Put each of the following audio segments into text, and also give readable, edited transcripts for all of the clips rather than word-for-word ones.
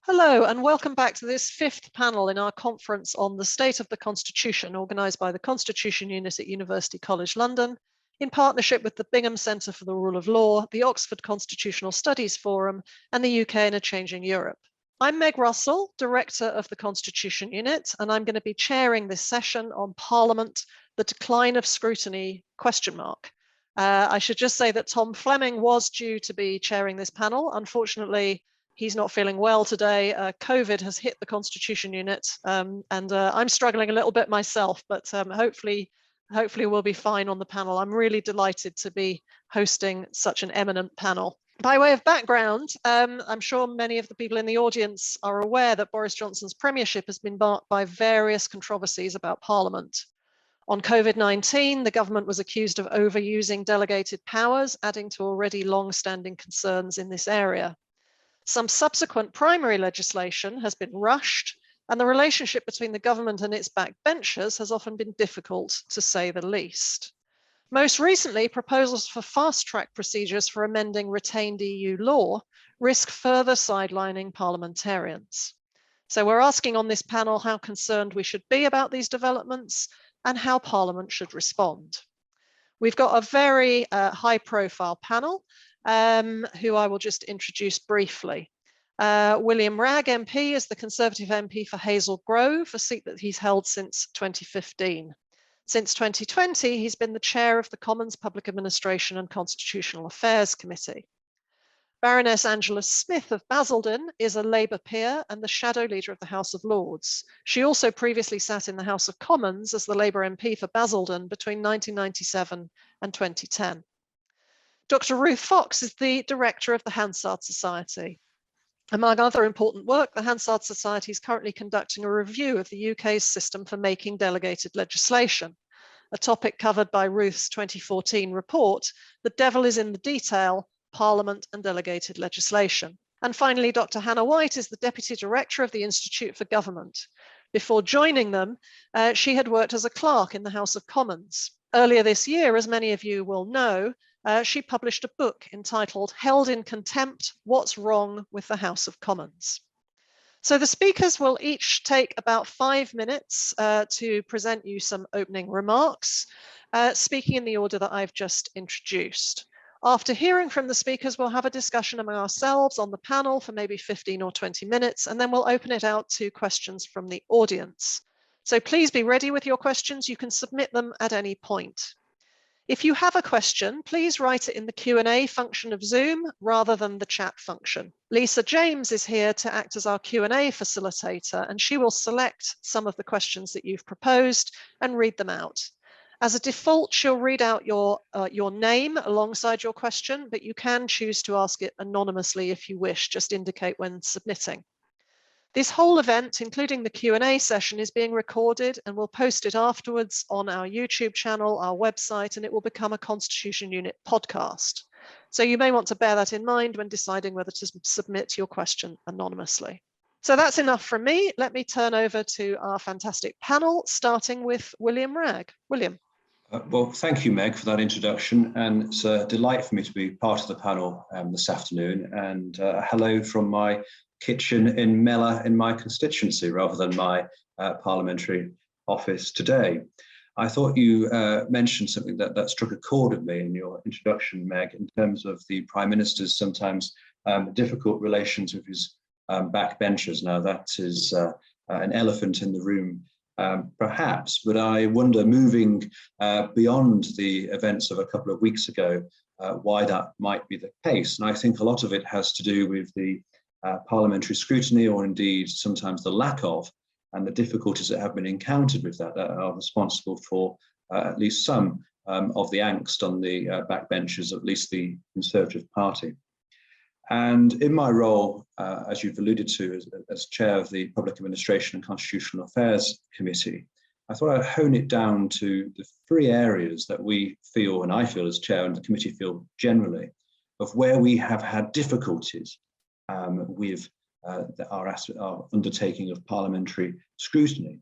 Hello and welcome back to this fifth panel in our conference on the state of the Constitution, organised by the Constitution Unit at University College London in partnership with the Bingham Centre for the Rule of Law, the Oxford Constitutional Studies Forum and the UK in a Changing Europe. I'm Meg Russell, Director of the Constitution Unit, and I'm going to be chairing this session on Parliament, the decline of scrutiny, ? I should just say that Tom Fleming was due to be chairing this panel. Unfortunately, he's not feeling well today. COVID has hit the Constitution Unit, and I'm struggling a little bit myself, but hopefully we'll be fine on the panel. I'm really delighted to be hosting such an eminent panel. By way of background, I'm sure many of the people in the audience are aware that Boris Johnson's premiership has been marked by various controversies about Parliament. On COVID-19, the government was accused of overusing delegated powers, adding to already long-standing concerns in this area. Some subsequent primary legislation has been rushed, and the relationship between the government and its backbenchers has often been difficult, to say the least. Most recently, proposals for fast-track procedures for amending retained EU law risk further sidelining parliamentarians. So we're asking on this panel how concerned we should be about these developments and how Parliament should respond. We've got a very high-profile panel who I will just introduce briefly. William Wragg MP is the Conservative MP for Hazel Grove, a seat that he's held since 2015. Since 2020, he's been the chair of the Commons Public Administration and Constitutional Affairs Committee. Baroness Angela Smith of Basildon is a Labour peer and the shadow leader of the House of Lords. She also previously sat in the House of Commons as the Labour MP for Basildon between 1997 and 2010. Dr. Ruth Fox is the director of the Hansard Society. Among other important work, the Hansard Society is currently conducting a review of the UK's system for making delegated legislation, a topic covered by Ruth's 2014 report, The Devil is in the Detail, Parliament and Delegated Legislation. And finally, Dr. Hannah White is the Deputy Director of the Institute for Government. Before joining them, she had worked as a clerk in the House of Commons. Earlier this year, as many of you will know, she published a book entitled Held in Contempt, What's Wrong with the House of Commons? So the speakers will each take about 5 minutes to present you some opening remarks, speaking in the order that I've just introduced. After hearing from the speakers, we'll have a discussion among ourselves on the panel for maybe 15 or 20 minutes, and then we'll open it out to questions from the audience. So please be ready with your questions. You can submit them at any point. If you have a question, please write it in the Q&A function of Zoom rather than the chat function. Lisa James is here to act as our Q&A facilitator, and she will select some of the questions that you've proposed and read them out. As a default, she'll read out your name alongside your question, but you can choose to ask it anonymously if you wish, just indicate when submitting. This whole event, including the Q&A session, is being recorded and we'll post it afterwards on our YouTube channel, our website, and it will become a Constitution Unit podcast. So you may want to bear that in mind when deciding whether to submit your question anonymously. So that's enough from me. Let me turn over to our fantastic panel, starting with William Wragg. William. Well, thank you, Meg, for that introduction. And it's a delight for me to be part of the panel this afternoon. And hello from my kitchen in Mellor in my constituency rather than my parliamentary office today. I thought you mentioned something that struck a chord with me in your introduction, Meg, in terms of the Prime Minister's sometimes difficult relations with his backbenchers. Now, that is an elephant in the room, perhaps, but I wonder, moving beyond the events of a couple of weeks ago, why that might be the case. And I think a lot of it has to do with the parliamentary scrutiny, or indeed sometimes the lack of, and the difficulties that have been encountered with that are responsible for at least some of the angst on the backbenchers, at least the Conservative Party. And in my role, as you've alluded to, as chair of the Public Administration and Constitutional Affairs Committee, I thought I'd hone it down to the 3 areas that we feel, and I feel as chair and the committee feel generally, of where we have had difficulties with our undertaking of parliamentary scrutiny.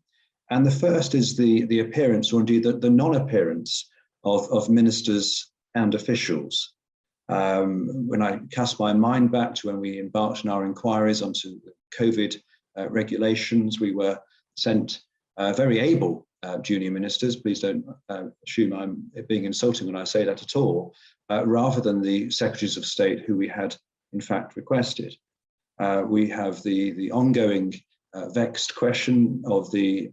And the first is the appearance, or indeed the non-appearance of ministers and officials. When I cast my mind back to when we embarked on our inquiries onto the COVID regulations, we were sent very able junior ministers, please don't assume I'm being insulting when I say that at all, rather than the secretaries of state who we had in fact requested. We have the ongoing vexed question of the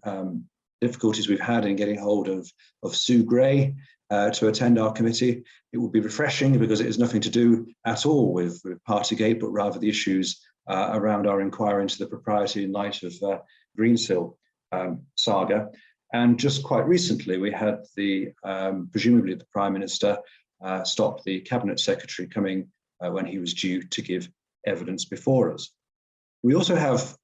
difficulties we've had in getting hold of Sue Gray to attend our committee. It would be refreshing because it has nothing to do at all with Partygate, but rather the issues around our inquiry into the propriety in light of Greensill saga. And just quite recently, we had presumably the Prime Minister stop the Cabinet Secretary coming when he was due to give evidence before us. We also have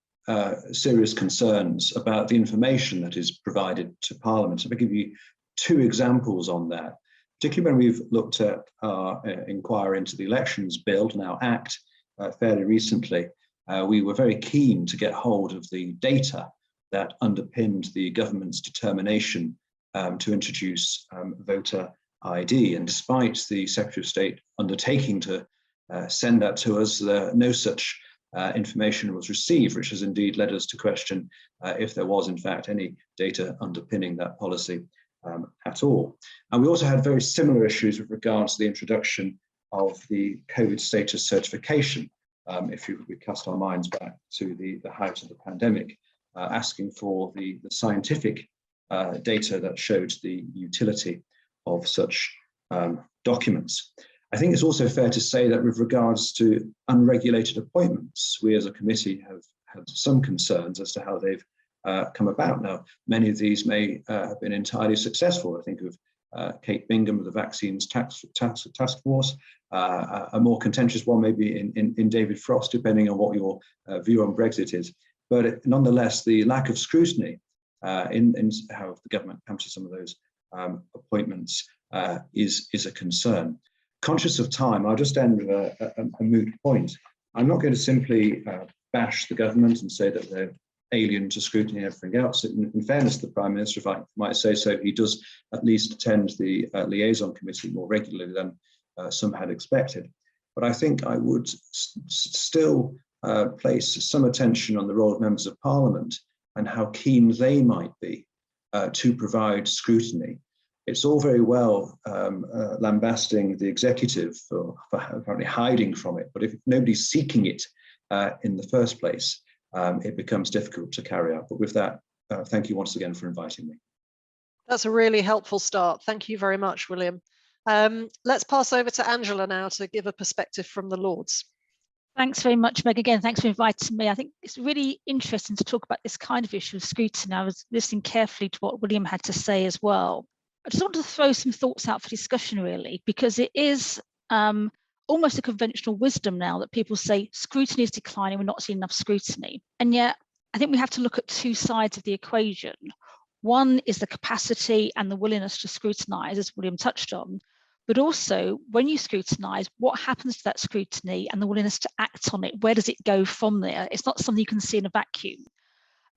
serious concerns about the information that is provided to Parliament. So I'll give you two examples on that, particularly when we've looked at our inquiry into the Elections Bill, now Act, fairly recently. We were very keen to get hold of the data that underpinned the government's determination to introduce voter ID. And despite the Secretary of State undertaking to send that to us, no such information was received, which has indeed led us to question if there was in fact any data underpinning that policy at all. And we also had very similar issues with regards to the introduction of the COVID status certification. If we cast our minds back to the height of the pandemic, asking for the scientific data that showed the utility of such documents. I think it's also fair to say that with regards to unregulated appointments, we as a committee have had some concerns as to how they've come about. Now, many of these may have been entirely successful. I think of Kate Bingham of the Vaccines Task Force. A more contentious one maybe in David Frost, depending on what your view on Brexit is. But nonetheless, the lack of scrutiny in how the government comes to some of those appointments is a concern. Conscious of time, I'll just end with a moot point. I'm not going to simply bash the government and say that they're alien to scrutiny and everything else. In fairness to the Prime Minister, if I might say so, he does at least attend the liaison committee more regularly than some had expected. But I think I would still place some attention on the role of members of Parliament and how keen they might be to provide scrutiny. It's all very well lambasting the executive for apparently hiding from it, but if nobody's seeking it in the first place, it becomes difficult to carry out. But with that, thank you once again for inviting me. That's a really helpful start. Thank you very much, William. Let's pass over to Angela now to give a perspective from the Lords. Thanks very much, Meg. Again, thanks for inviting me. I think it's really interesting to talk about this kind of issue of scrutiny. I was listening carefully to what William had to say as well. I just wanted to throw some thoughts out for discussion, really, because it is almost a conventional wisdom now that people say scrutiny is declining, we're not seeing enough scrutiny. And yet, I think we have to look at two sides of the equation. One is the capacity and the willingness to scrutinise, as William touched on, but also when you scrutinise, what happens to that scrutiny and the willingness to act on it? Where does it go from there? It's not something you can see in a vacuum.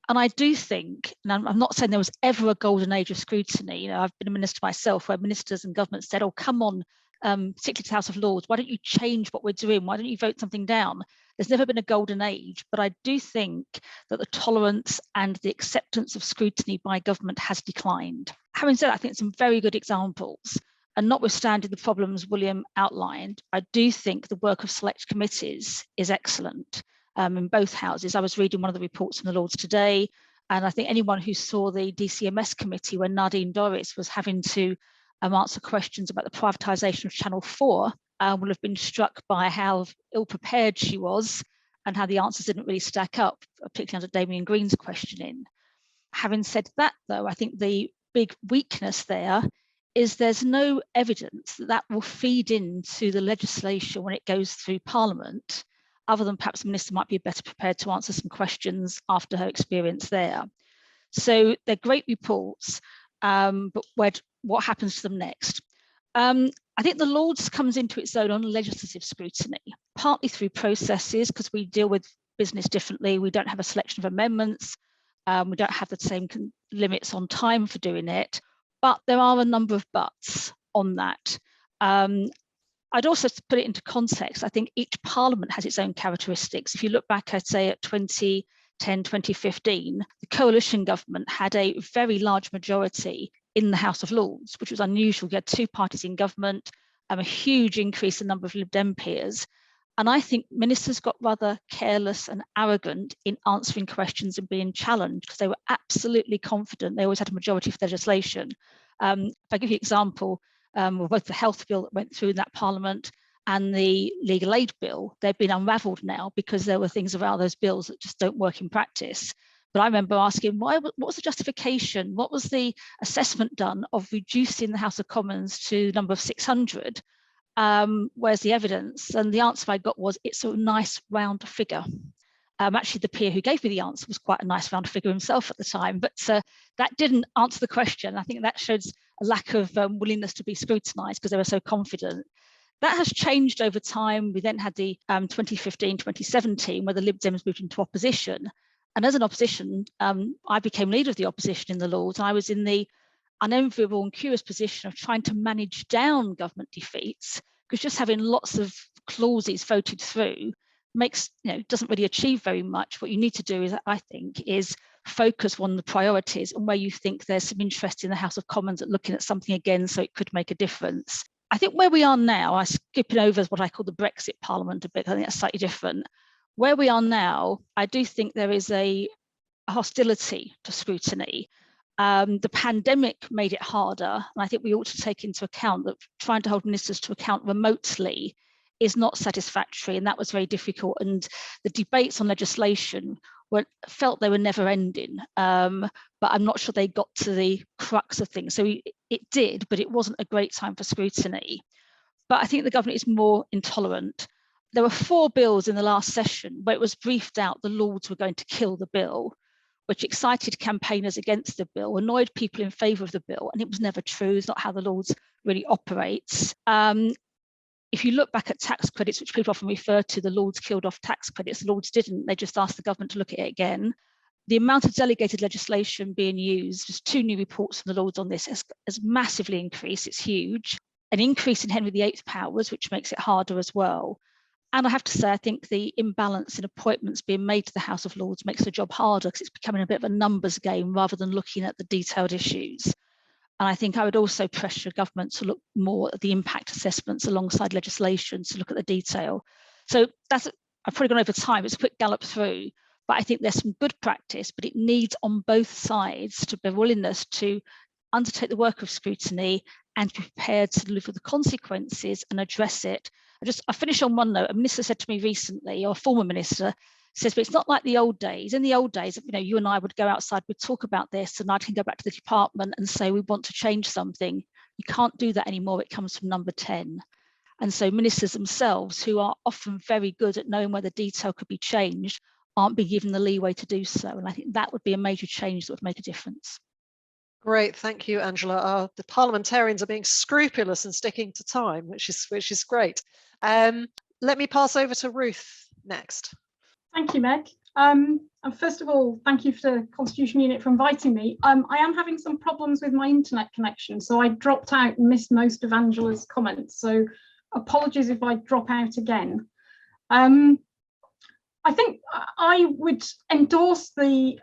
And I do think, and I'm not saying there was ever a golden age of scrutiny. You know, I've been a minister myself where ministers and governments said, oh, come on, particularly to the House of Lords, why don't you change what we're doing? Why don't you vote something down? There's never been a golden age, but I do think that the tolerance and the acceptance of scrutiny by government has declined. Having said that, I think some very good examples. And notwithstanding the problems William outlined, I do think the work of select committees is excellent in both houses. I was reading one of the reports from the Lords today, and I think anyone who saw the DCMS committee where Nadine Dorries was having to answer questions about the privatisation of Channel 4 will have been struck by how ill-prepared she was and how the answers didn't really stack up, particularly under Damien Green's questioning. Having said that, though, I think the big weakness there is there's no evidence that that will feed into the legislation when it goes through Parliament, other than perhaps the minister might be better prepared to answer some questions after her experience there. So they're great reports, but what happens to them next? I think the Lords comes into its own on legislative scrutiny, partly through processes, because we deal with business differently. We don't have a selection of amendments. We don't have the same limits on time for doing it, but there are a number of buts on that. I'd also put it into context. I think each parliament has its own characteristics. If you look back, I'd say at 2010, 2015, the coalition government had a very large majority in the House of Lords, which was unusual. You had two parties in government, a huge increase in the number of Lib Dem peers. And I think ministers got rather careless and arrogant in answering questions and being challenged because they were absolutely confident they always had a majority for legislation. If I give you an example, both the health bill that went through in that parliament and the legal aid bill, they've been unravelled now because there were things around those bills that just don't work in practice. But I remember asking, what was the justification? What was the assessment done of reducing the House of Commons to the number of 600? Where's the evidence? And the answer I got was, it's a nice round figure. Actually, the peer who gave me the answer was quite a nice round figure himself at the time, but that didn't answer the question. I think that shows a lack of willingness to be scrutinised because they were so confident. That has changed over time. We then had the 2015, 2017, where the Lib Dems moved into opposition. And as an opposition, I became leader of the opposition in the Lords. And I was in the unenviable and curious position of trying to manage down government defeats, because just having lots of clauses voted through doesn't really achieve very much. What you need to do is, I think, is focus on the priorities and where you think there's some interest in the House of Commons at looking at something again so it could make a difference. I think where we are now, I'm skipping over what I call the Brexit Parliament a bit, I think that's slightly different. Where we are now, I do think there is a hostility to scrutiny. The pandemic made it harder, and I think we ought to take into account that trying to hold ministers to account remotely is not satisfactory, and that was very difficult. And the debates on legislation felt they were never ending, but I'm not sure they got to the crux of things. So it did, but it wasn't a great time for scrutiny. But I think the government is more intolerant. There were 4 bills in the last session where it was briefed out the Lords were going to kill the bill, which excited campaigners against the bill, annoyed people in favour of the bill, and it was never true. It's not how the Lords really operates. If you look back at tax credits, which people often refer to, the Lords killed off tax credits. The Lords didn't. They just asked the government to look at it again. The amount of delegated legislation being used, there's 2 new reports from the Lords on this, has massively increased. It's huge. An increase in Henry VIII powers, which makes it harder as well. And I have to say, I think the imbalance in appointments being made to the House of Lords makes the job harder because it's becoming a bit of a numbers game rather than looking at the detailed issues. And I think I would also pressure government to look more at the impact assessments alongside legislation to look at the detail. So I've probably gone over time, it's a quick gallop through, but I think there's some good practice, but it needs on both sides to be willingness to undertake the work of scrutiny and be prepared to deliver the consequences and address it. I finish on one note. A minister said to me recently, or a former minister, says, but it's not like the old days. In the old days, you and I would go outside, we'd talk about this, and I can go back to the department and say, we want to change something. You can't do that anymore. It comes from number 10. And so ministers themselves, who are often very good at knowing where the detail could be changed, aren't being given the leeway to do so. And I think that would be a major change that would make a difference. Great, thank you, Angela. The parliamentarians are being scrupulous and sticking to time, which is great. Let me pass over to Ruth next. Thank you, Meg. And first of all, thank you for the Constitution Unit for inviting me. I am having some problems with my internet connection, so I dropped out and missed most of Angela's comments. So apologies if I drop out again. I think I would endorse the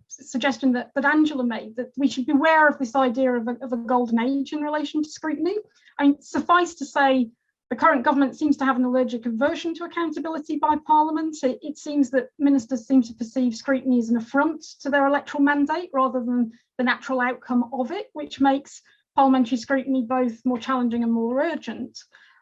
suggestion that Angela made, that we should be aware of this idea of a golden age in relation to scrutiny. I mean, suffice to say, the current government seems to have an allergic aversion to accountability by Parliament. It seems that ministers seem to perceive scrutiny as an affront to their electoral mandate rather than the natural outcome of it, which makes parliamentary scrutiny both more challenging and more urgent.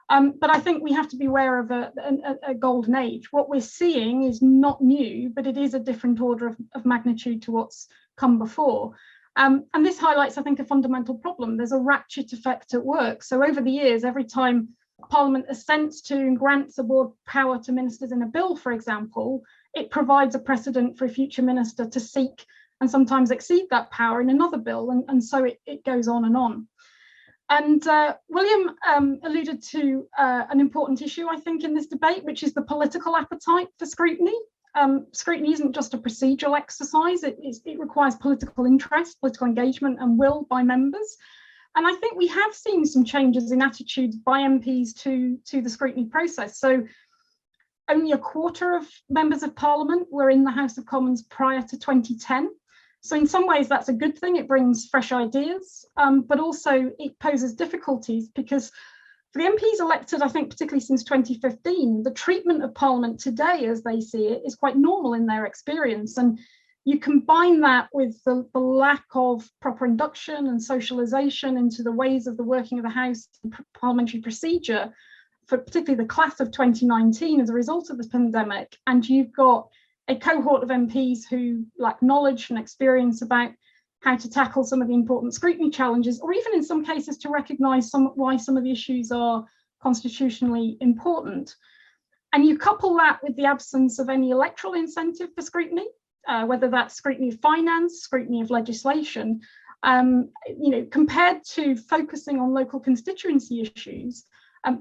But I think we have to be aware of a golden age. What we're seeing is not new, but it is a different order of magnitude to what's come before. And this highlights, I think, a fundamental problem. There's a ratchet effect at work. So over the years, every time Parliament assents to and grants a broad power to ministers in a bill, for example, it provides a precedent for a future minister to seek and sometimes exceed that power in another bill. And so it goes on and on. And William alluded to an important issue, I think, in this debate, which is the political appetite for scrutiny. Scrutiny isn't just a procedural exercise. It requires political interest, political engagement and will by members. And I think we have seen some changes in attitudes by MPs to the scrutiny process. So only a quarter of members of Parliament were in the House of Commons prior to 2010. So in some ways, that's a good thing. It brings fresh ideas, but also it poses difficulties because for the MPs elected, I think, particularly since 2015, the treatment of Parliament today, as they see it, is quite normal in their experience. And you combine that with the lack of proper induction and socialisation into the ways of the working of the House and parliamentary procedure, for particularly the class of 2019 as a result of the pandemic, and you've got a cohort of MPs who lack knowledge and experience about how to tackle some of the important scrutiny challenges, or even in some cases to recognise why some of the issues are constitutionally important. And you couple that with the absence of any electoral incentive for scrutiny, whether that's scrutiny of finance, scrutiny of legislation, compared to focusing on local constituency issues,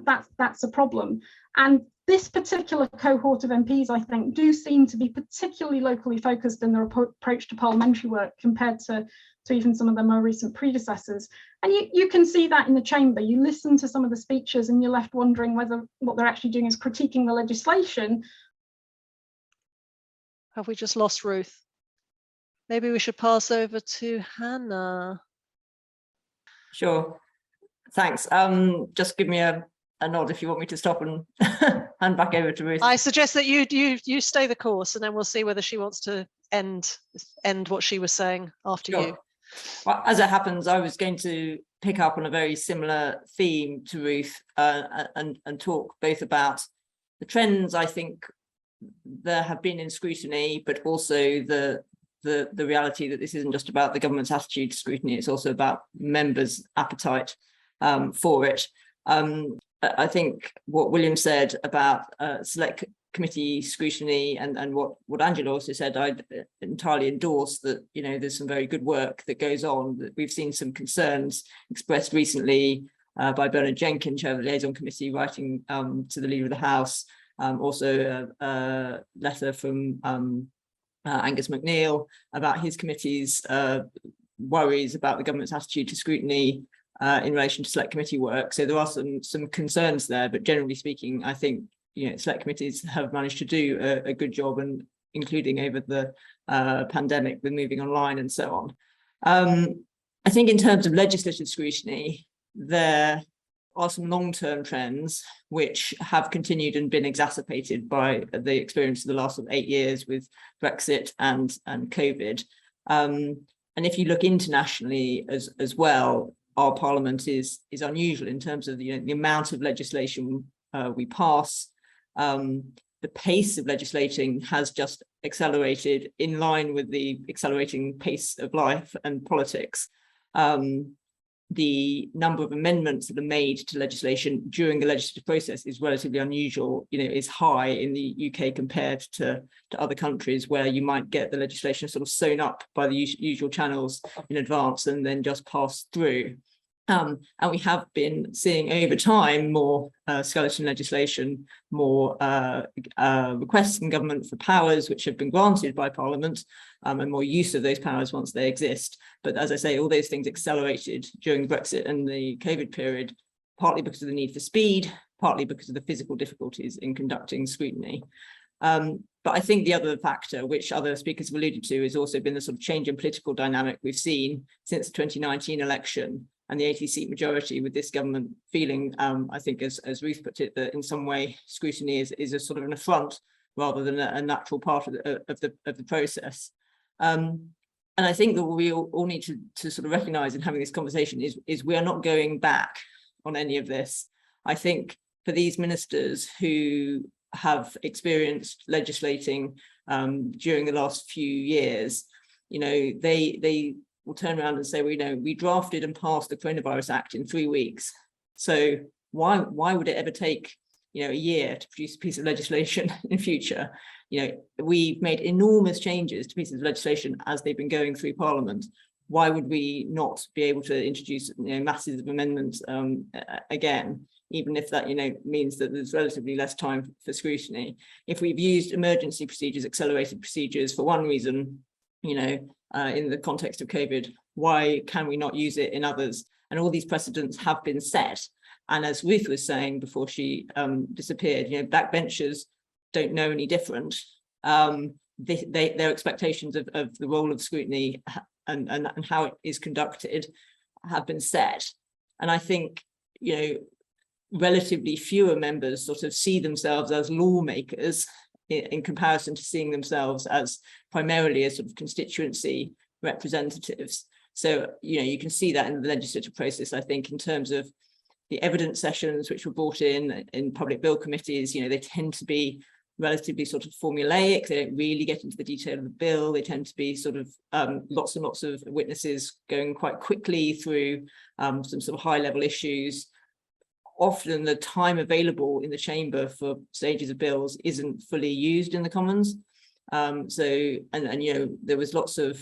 that's a problem. And this particular cohort of MPs, I think, do seem to be particularly locally focused in their approach to parliamentary work compared to even some of their more recent predecessors. And you can see that in the chamber. You listen to some of the speeches and you're left wondering whether what they're actually doing is critiquing the legislation. Have we just lost Ruth? Maybe we should pass over to Hannah. Sure, thanks. Just give me a nod if you want me to stop and hand back over to Ruth. I suggest that you stay the course, and then we'll see whether she wants to end what she was saying after Sure. you. Well, as it happens, I was going to pick up on a very similar theme to Ruth and talk both about the trends I think there have been in scrutiny, but also the reality that this isn't just about the government's attitude to scrutiny, it's also about members' appetite for it. I think what William said about select committee scrutiny and what Angela also said, I'd entirely endorse that, there's some very good work that goes on. That we've seen some concerns expressed recently by Bernard Jenkins, chair of the liaison committee, writing to the leader of the House, also a letter from Angus MacNeil about his committee's worries about the government's attitude to scrutiny in relation to select committee work. So there are some concerns there, but generally speaking, I think select committees have managed to do a good job, and including over the pandemic with moving online and so on. I think in terms of legislative scrutiny, there are some long-term trends which have continued and been exacerbated by the experience of the last 8 years with Brexit and COVID. And if you look internationally as well, our parliament is unusual in terms of the amount of legislation we pass. The pace of legislating has just accelerated in line with the accelerating pace of life and politics. The number of amendments that are made to legislation during the legislative process is relatively unusual, is high in the UK compared to other countries where you might get the legislation sort of sewn up by the usual channels in advance and then just pass through. And we have been seeing over time more skeleton legislation, more requests from government for powers which have been granted by Parliament, and more use of those powers once they exist. But as I say, all those things accelerated during Brexit and the COVID period, partly because of the need for speed, partly because of the physical difficulties in conducting scrutiny. But I think the other factor, which other speakers have alluded to, has also been the sort of change in political dynamic we've seen since the 2019 election and the 80-seat majority, with this government feeling, I think, as Ruth put it, that in some way scrutiny is a sort of an affront rather than a natural part of the process. And I think that what we all need to sort of recognise in having this conversation is we are not going back on any of this. I think for these ministers who have experienced legislating during the last few years, they will turn around and say, well, we drafted and passed the Coronavirus Act in 3 weeks. So why would it ever take, a year to produce a piece of legislation in future? We've made enormous changes to pieces of legislation as they've been going through Parliament. Why would we not be able to introduce, masses of amendments again, even if that, means that there's relatively less time for scrutiny? If we've used emergency procedures, accelerated procedures for one reason, in the context of COVID, why can we not use it in others? and all these precedents have been set. And as Ruth was saying before she disappeared, backbenchers don't know any different. Their expectations of the role of scrutiny and how it is conducted have been set. And I think, relatively fewer members sort of see themselves as lawmakers in comparison to seeing themselves as primarily as sort of constituency representatives. So, you can see that in the legislative process, I think, in terms of the evidence sessions which were brought in public bill committees. They tend to be relatively sort of formulaic. They don't really get into the detail of the bill. They tend to be sort of lots and lots of witnesses going quite quickly through some sort of high level issues. Often the time available in the chamber for stages of bills isn't fully used in the Commons. There was lots of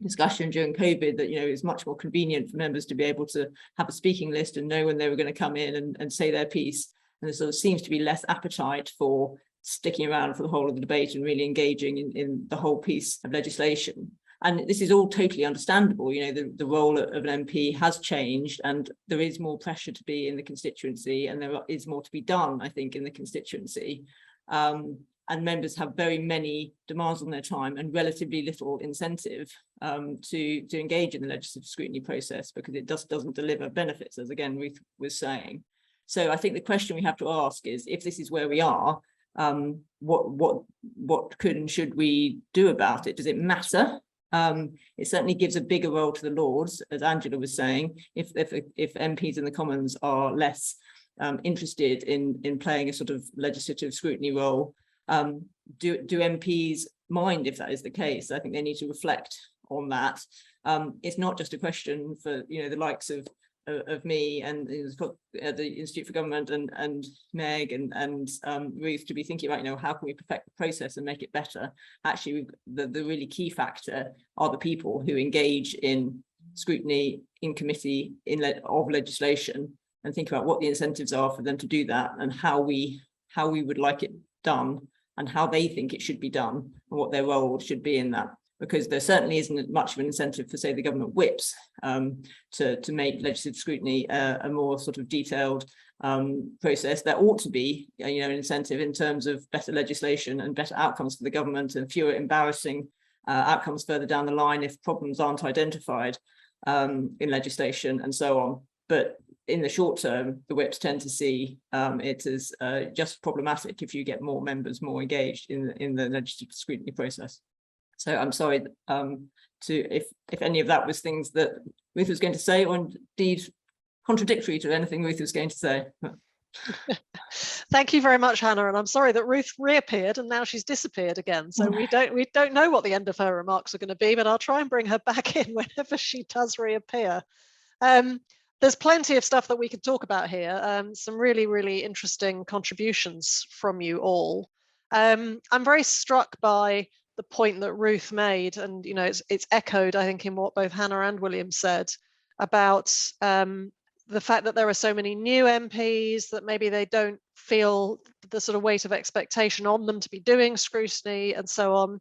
discussion during COVID that, it's much more convenient for members to be able to have a speaking list and know when they were going to come in and say their piece. And there sort of seems to be less appetite for sticking around for the whole of the debate and really engaging in the whole piece of legislation. And this is all totally understandable. The role of an MP has changed, and there is more pressure to be in the constituency, and there is more to be done, I think, in the constituency. And members have very many demands on their time and relatively little incentive to engage in the legislative scrutiny process, because it doesn't deliver benefits, as again Ruth was saying. So I think the question we have to ask is, if this is where we are, what could and should we do about it? Does it matter? It certainly gives a bigger role to the Lords, as Angela was saying. If MPs in the Commons are less interested in playing a sort of legislative scrutiny role, do MPs mind if that is the case? I think they need to reflect on that. It's not just a question for the likes of me and the Institute for Government and Meg and Ruth to be thinking about how can we perfect the process and make it better. Actually, the really key factor are the people who engage in scrutiny in committee of legislation, and think about what the incentives are for them to do that, and how we would like it done, and how they think it should be done, and what their role should be in that. Because there certainly isn't much of an incentive for, say, the government whips to make legislative scrutiny a more sort of detailed process. There ought to be an incentive in terms of better legislation and better outcomes for the government, and fewer embarrassing outcomes further down the line if problems aren't identified in legislation and so on. But in the short term, the whips tend to see it as just problematic if you get more members more engaged in the legislative scrutiny process. So I'm sorry if any of that was things that Ruth was going to say, or indeed contradictory to anything Ruth was going to say. Thank you very much, Hannah. And I'm sorry that Ruth reappeared and now she's disappeared again. So we don't know what the end of her remarks are going to be, but I'll try and bring her back in whenever she does reappear. There's plenty of stuff that we could talk about here. Some really, really interesting contributions from you all. I'm very struck by the point that Ruth made, and it's echoed, I think, in what both Hannah and William said about the fact that there are so many new MPs that maybe they don't feel the sort of weight of expectation on them to be doing scrutiny and so on.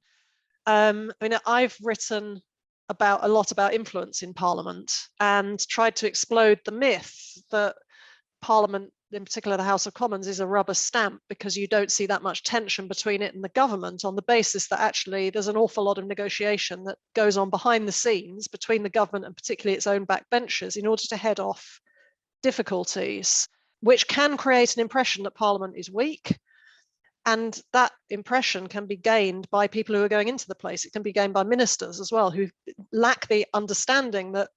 I've written a lot about influence in Parliament and tried to explode the myth that Parliament, in particular the House of Commons, is a rubber stamp because you don't see that much tension between it and the government, on the basis that actually there's an awful lot of negotiation that goes on behind the scenes between the government and particularly its own backbenchers in order to head off difficulties, which can create an impression that Parliament is weak. And that impression can be gained by people who are going into the place. It can be gained by ministers as well, who lack the understanding that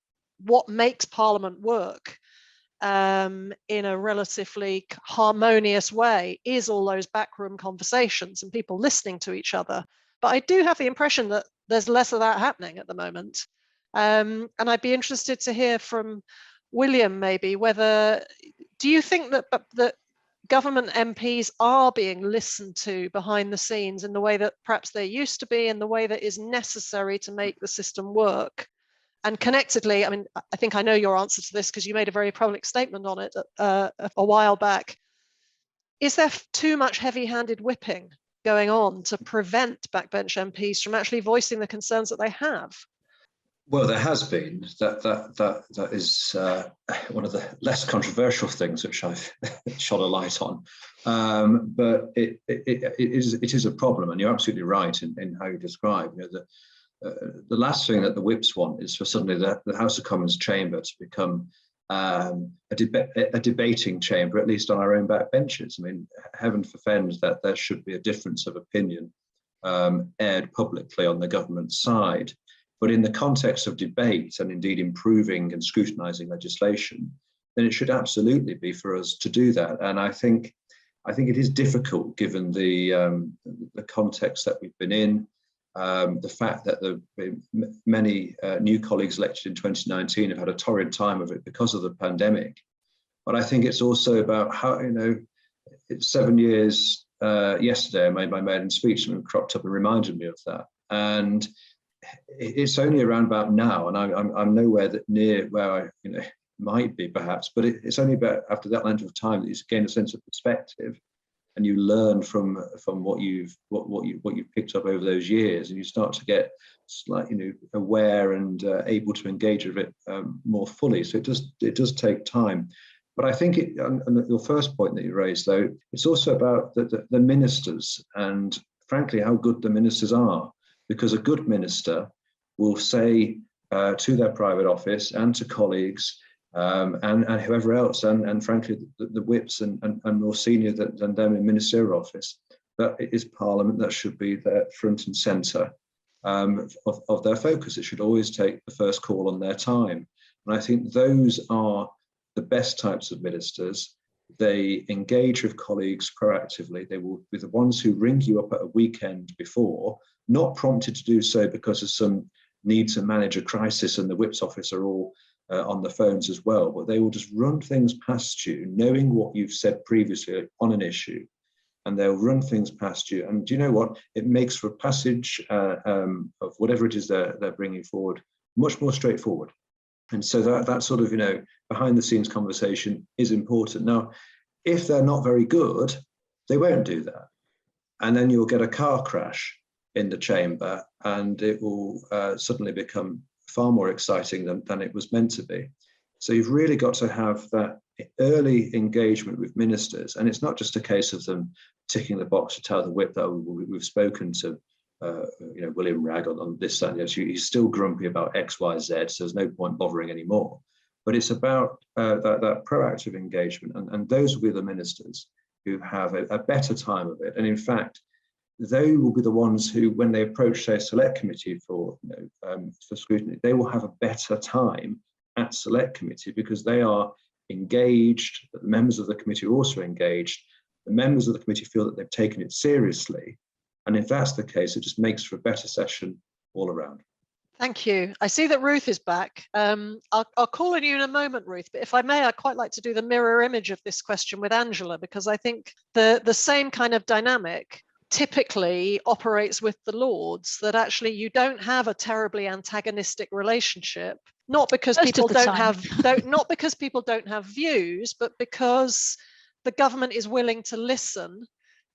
what makes Parliament work in a relatively harmonious way is all those backroom conversations and people listening to each other. But I do have the impression that there's less of that happening at the moment. And I'd be interested to hear from William, maybe, do you think that government MPs are being listened to behind the scenes in the way that perhaps they used to be, in the way that is necessary to make the system work? And connectedly, I think I know your answer to this because you made a very public statement on it a while back. Is there too much heavy-handed whipping going on to prevent backbench MPs from actually voicing the concerns that they have? Well, there has been. That is one of the less controversial things which I've shot a light on. But it is a problem, and you're absolutely right in how you describe. You know, the last thing that the whips want is for suddenly the House of Commons chamber to become a debating chamber, at least on our own backbenchers. I mean, heaven forfend that there should be a difference of opinion aired publicly on the government side. But in the context of debate and indeed improving and scrutinising legislation, then it should absolutely be for us to do that. And I think it is difficult given the context that we've been in, the fact that many new colleagues elected in 2019 have had a torrid time of it because of the pandemic. But I think it's also about how, you know, it's 7 years yesterday I made my maiden speech and cropped up and reminded me of that. And it's only around about now, and I'm nowhere that near where I might be perhaps, but it's only about after that length of time that you gain a sense of perspective, and you learn from what you've picked up over those years, and you start to get slightly aware and able to engage with it more fully. So it does take time. But I think and your first point that you raised, though, it's also about the ministers and frankly how good the ministers are. Because a good minister will say to their private office and to colleagues and whoever else, and frankly the whips and more senior than them in ministerial office, that it is Parliament that should be there front and centre of their focus. It should always take the first call on their time. And I think those are the best types of ministers. They engage with colleagues proactively. They will be the ones who ring you up at a weekend before, not prompted to do so because of some need to manage a crisis and the whips office are all on the phones as well, but they will just run things past you, knowing what you've said previously on an issue, and they'll run things past you. And do you know what? It makes for a passage of whatever it is they're bringing forward much more straightforward. And so that sort of, behind the scenes conversation is important. Now, if they're not very good, they won't do that. And then you'll get a car crash in the chamber and it will suddenly become far more exciting than it was meant to be. So you've really got to have that early engagement with ministers. And it's not just a case of them ticking the box to tell the whip that we've spoken to William Wragg on this side. He's still grumpy about X, Y, Z, so there's no point bothering anymore. But it's about that proactive engagement, and those will be the ministers who have a better time of it. And in fact, they will be the ones who, when they approach, say, a select committee for scrutiny, they will have a better time at select committee because they are engaged. The members of the committee are also engaged. The members of the committee feel that they've taken it seriously. And if that's the case, it just makes for a better session all around. Thank you. I see that Ruth is back. I'll call on you in a moment, Ruth, but if I may, I'd quite like to do the mirror image of this question with Angela, because I think the same kind of dynamic typically operates with the Lords, that actually you don't have a terribly antagonistic relationship, not because people don't have views, but because the government is willing to listen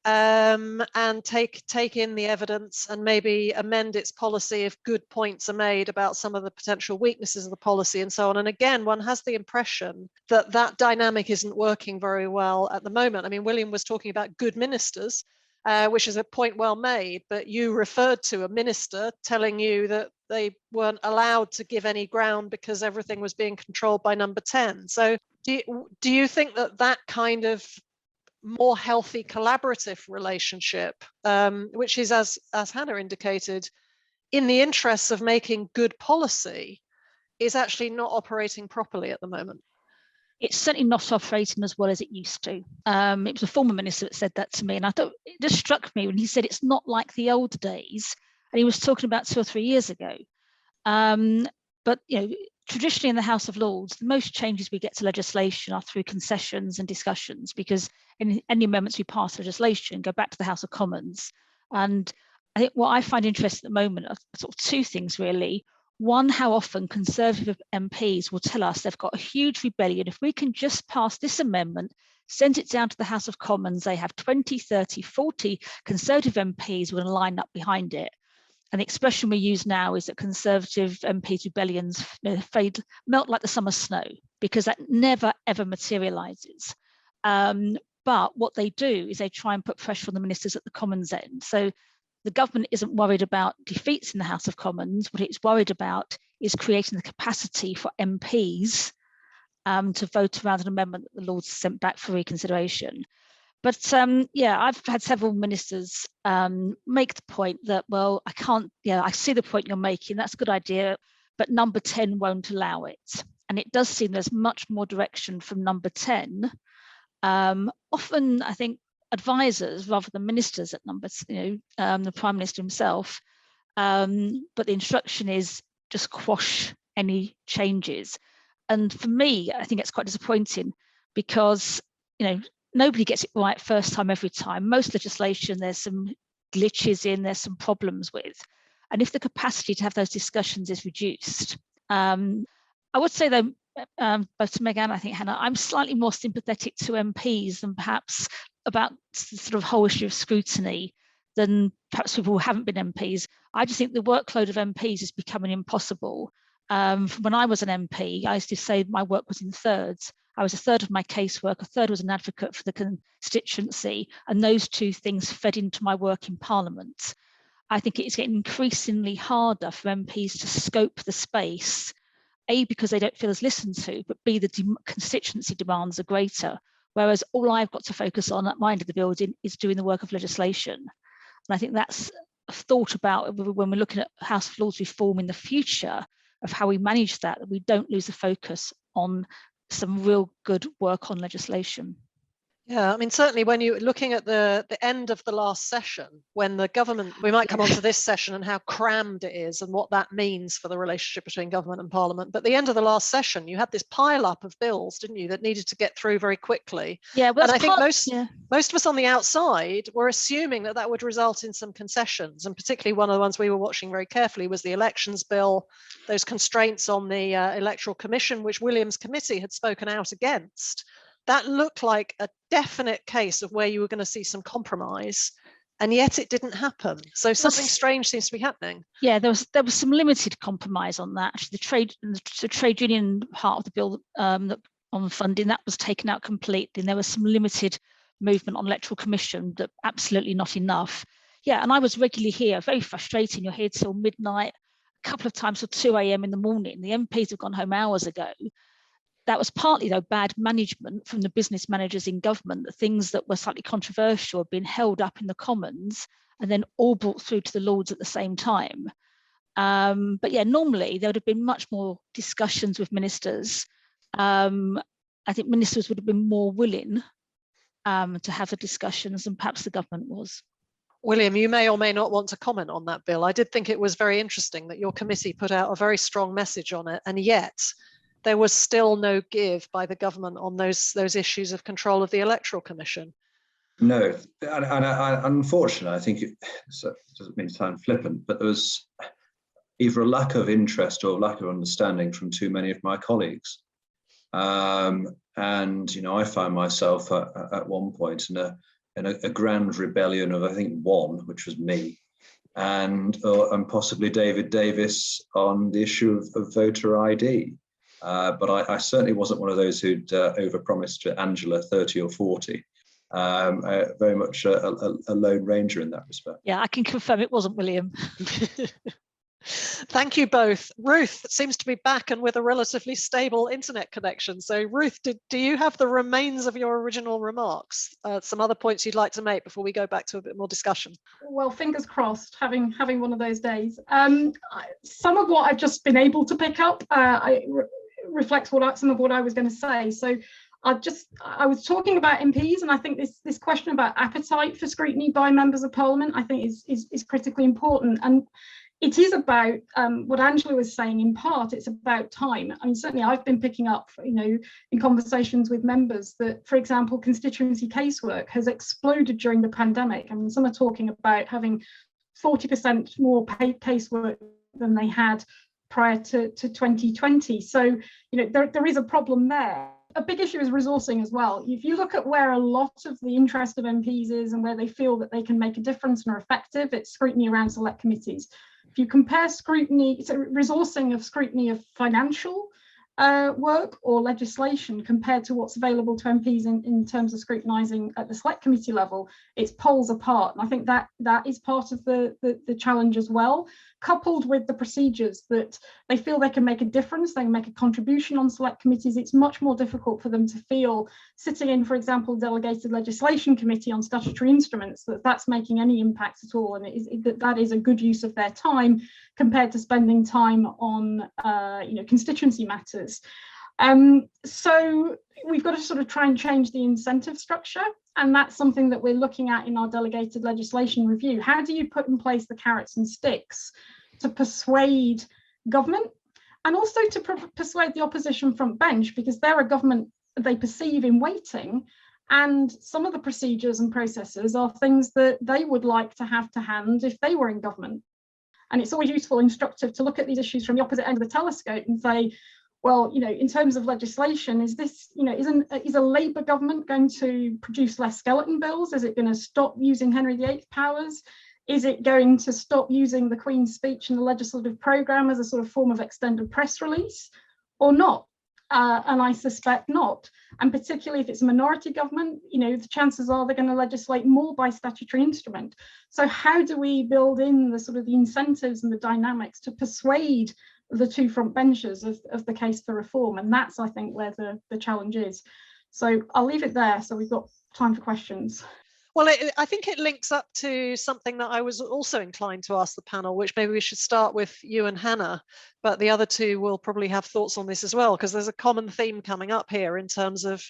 and take in the evidence and maybe amend its policy if good points are made about some of the potential weaknesses of the policy and so on. And again, one has the impression that that dynamic isn't working very well at the moment. I mean, William was talking about good ministers, which is a point well made, but you referred to a minister telling you that they weren't allowed to give any ground because everything was being controlled by number 10. So do you think that kind of more healthy collaborative relationship, which is, as Hannah indicated, in the interests of making good policy, is actually not operating properly at the moment? It's certainly not operating as well as it used to. It was a former minister that said that to me, and I thought it just struck me when he said it's not like the old days, and he was talking about 2 or 3 years ago. But traditionally in the House of Lords, the most changes we get to legislation are through concessions and discussions, because in any amendments we pass legislation go back to the House of Commons. And I think what I find interesting at the moment are sort of 2 things really. One, how often Conservative MPs will tell us they've got a huge rebellion. If we can just pass this amendment, send it down to the House of Commons, they have 20, 30, 40 Conservative MPs who are going to line up behind it. And the expression we use now is that Conservative MPs' rebellions melt like the summer snow, because that never, ever materialises. But what they do is they try and put pressure on the ministers at the Commons end. So the government isn't worried about defeats in the House of Commons. What it's worried about is creating the capacity for MPs to vote around an amendment that the Lords sent back for reconsideration. But yeah, I've had several ministers make the point that, well, I see the point you're making, that's a good idea, but number 10 won't allow it. And it does seem there's much more direction from number 10. Often, I think, advisors rather than ministers at number, the Prime Minister himself. But the instruction is just quash any changes. And for me, I think it's quite disappointing because, nobody gets it right first time every time. Most legislation, there's some glitches in, there's some problems with. And if the capacity to have those discussions is reduced, I would say though, both to Meg and I think Hannah, I'm slightly more sympathetic to MPs than perhaps about the sort of whole issue of scrutiny than perhaps people who haven't been MPs. I just think the workload of MPs is becoming impossible. When I was an MP, I used to say my work was in thirds. I was a third of my casework, a third was an advocate for the constituency, and those two things fed into my work in Parliament. I think it is getting increasingly harder for MPs to scope the space, A, because they don't feel as listened to, but B, the constituency demands are greater, whereas all I've got to focus on at my end of the building is doing the work of legislation. And I think that's a thought about when we're looking at House of Lords reform in the future, of how we manage that we don't lose the focus on some real good work on legislation. Yeah, I mean, certainly when you're looking at the end of the last session, when the government, we might come on to this session and how crammed it is and what that means for the relationship between government and Parliament. But at the end of the last session, you had this pile up of bills, didn't you, that needed to get through very quickly. Yeah, well, and I think most of us on the outside were assuming that that would result in some concessions. And particularly one of the ones we were watching very carefully was the elections bill, those constraints on the Electoral Commission, which William's committee had spoken out against. That looked like a definite case of where you were going to see some compromise, and yet it didn't happen. So something strange seems to be happening. Yeah, there was some limited compromise on that. Actually, the trade union part of the bill on funding, that was taken out completely, and there was some limited movement on Electoral Commission, that absolutely not enough. Yeah, and I was regularly here, very frustrating. You're here till midnight, a couple of times till 2 a.m. in the morning. The MPs have gone home hours ago. That was partly, though, bad management from the business managers in government. The things that were slightly controversial had been held up in the Commons and then all brought through to the Lords at the same time. But yeah, normally there would have been much more discussions with ministers. I think ministers would have been more willing to have the discussions than perhaps the government was. William, you may or may not want to comment on that bill. I did think it was very interesting that your committee put out a very strong message on it, and yet there was still no give by the government on those issues of control of the Electoral Commission. No, and unfortunately, I think it doesn't mean to sound flippant, but there was either a lack of interest or lack of understanding from too many of my colleagues. And I found myself at one point in a grand rebellion of, I think, one, which was me, and possibly David Davis on the issue of voter ID. But I certainly wasn't one of those who'd overpromised to Angela 30 or 40. Very much a lone ranger in that respect. Yeah, I can confirm it wasn't William. Thank you both. Ruth seems to be back and with a relatively stable internet connection. So Ruth, do you have the remains of your original remarks? Some other points you'd like to make before we go back to a bit more discussion? Well, fingers crossed, having one of those days. Some of what I've just been able to pick up reflects some of what I was going to say. So I was talking about MPs, and I think this question about appetite for scrutiny by members of Parliament, I think is critically important. And it is about what Angela was saying. In part, it's about time. I mean, certainly I've been picking up, in conversations with members that, for example, constituency casework has exploded during the pandemic. I mean, some are talking about having 40% more paid casework than they had prior to 2020. So, there is a problem there. A big issue is resourcing as well. If you look at where a lot of the interest of MPs is and where they feel that they can make a difference and are effective, it's scrutiny around select committees. if you compare scrutiny, so resourcing of scrutiny of financial work or legislation compared to what's available to MPs in terms of scrutinising at the select committee level, it's poles apart. And I think that is part of the challenge as well, coupled with the procedures that they feel they can make a difference, they can make a contribution on select committees. It's much more difficult for them to feel sitting in, for example, delegated legislation committee on statutory instruments, that's making any impact at all, and that is a good use of their time compared to spending time on constituency matters. So we've got to sort of try and change the incentive structure, and that's something that we're looking at in our delegated legislation review. How do you put in place the carrots and sticks to persuade government, and also to persuade the opposition front bench, because they're a government they perceive in waiting, and some of the procedures and processes are things that they would like to have to hand if they were in government. And it's always useful, instructive to look at these issues from the opposite end of the telescope and say, well, in terms of legislation, is this, is a Labour government going to produce less skeleton bills? Is it going to stop using Henry VIII powers? Is it going to stop using the Queen's speech in the legislative programme as a sort of form of extended press release, or not? And I suspect not. And particularly if it's a minority government, the chances are they're going to legislate more by statutory instrument. So how do we build in the sort of the incentives and the dynamics to persuade the two front benchers of the case for reform? And that's, I think, where the challenge is. So I'll leave it there, so we've got time for questions. Well, I think it links up to something that I was also inclined to ask the panel, which maybe we should start with you and Hannah, but the other two will probably have thoughts on this as well, because there's a common theme coming up here in terms of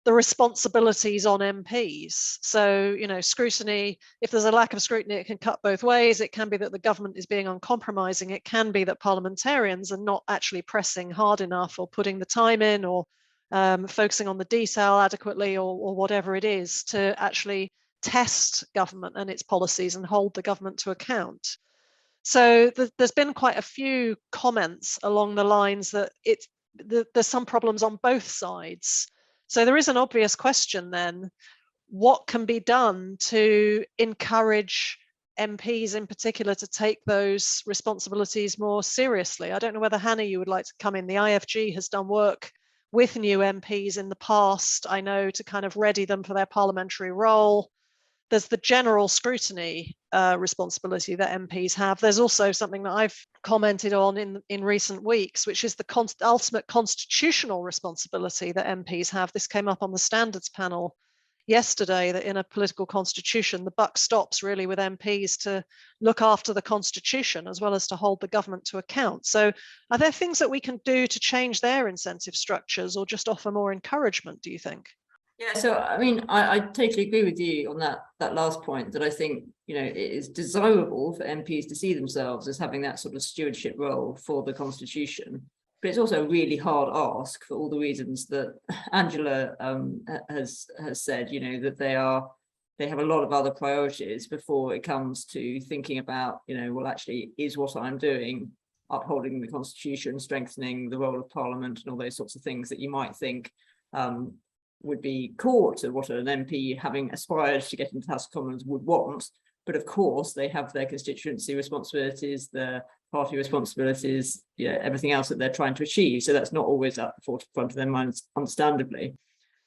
the responsibilities on MPs. So, scrutiny, if there's a lack of scrutiny, it can cut both ways. It can be that the government is being uncompromising. It can be that parliamentarians are not actually pressing hard enough or putting the time in or focusing on the detail adequately or whatever it is to actually test government and its policies and hold the government to account. So there's been quite a few comments along the lines that there's some problems on both sides. So there is an obvious question then, what can be done to encourage MPs in particular to take those responsibilities more seriously? I don't know whether Hannah, you would like to come in. The IFG has done work with new MPs in the past, I know, to kind of ready them for their parliamentary role. There's the general scrutiny responsibility that MPs have. There's also something that I've commented on in recent weeks, which is the ultimate constitutional responsibility that MPs have. This came up on the standards panel yesterday, that in a political constitution, the buck stops really with MPs to look after the constitution as well as to hold the government to account. So are there things that we can do to change their incentive structures or just offer more encouragement, do you think? Yeah, so I mean, I totally agree with you on that last point, that I think, it is desirable for MPs to see themselves as having that sort of stewardship role for the Constitution. But it's also a really hard ask for all the reasons that Angela has said, that they have a lot of other priorities before it comes to thinking about, well, actually, is what I'm doing upholding the Constitution, strengthening the role of Parliament, and all those sorts of things that you might think would be core to what an MP, having aspired to get into the House of Commons, would want. But of course, they have their constituency responsibilities, their party responsibilities, everything else that they're trying to achieve. So that's not always at the forefront of their minds, understandably.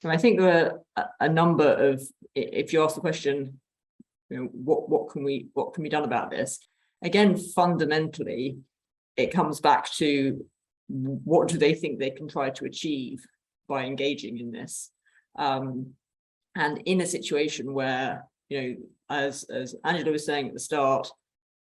And I think there are a number of, if you ask the question, what can be done about this? Again, fundamentally, it comes back to what do they think they can try to achieve by engaging in this? And in a situation where, as Angela was saying at the start,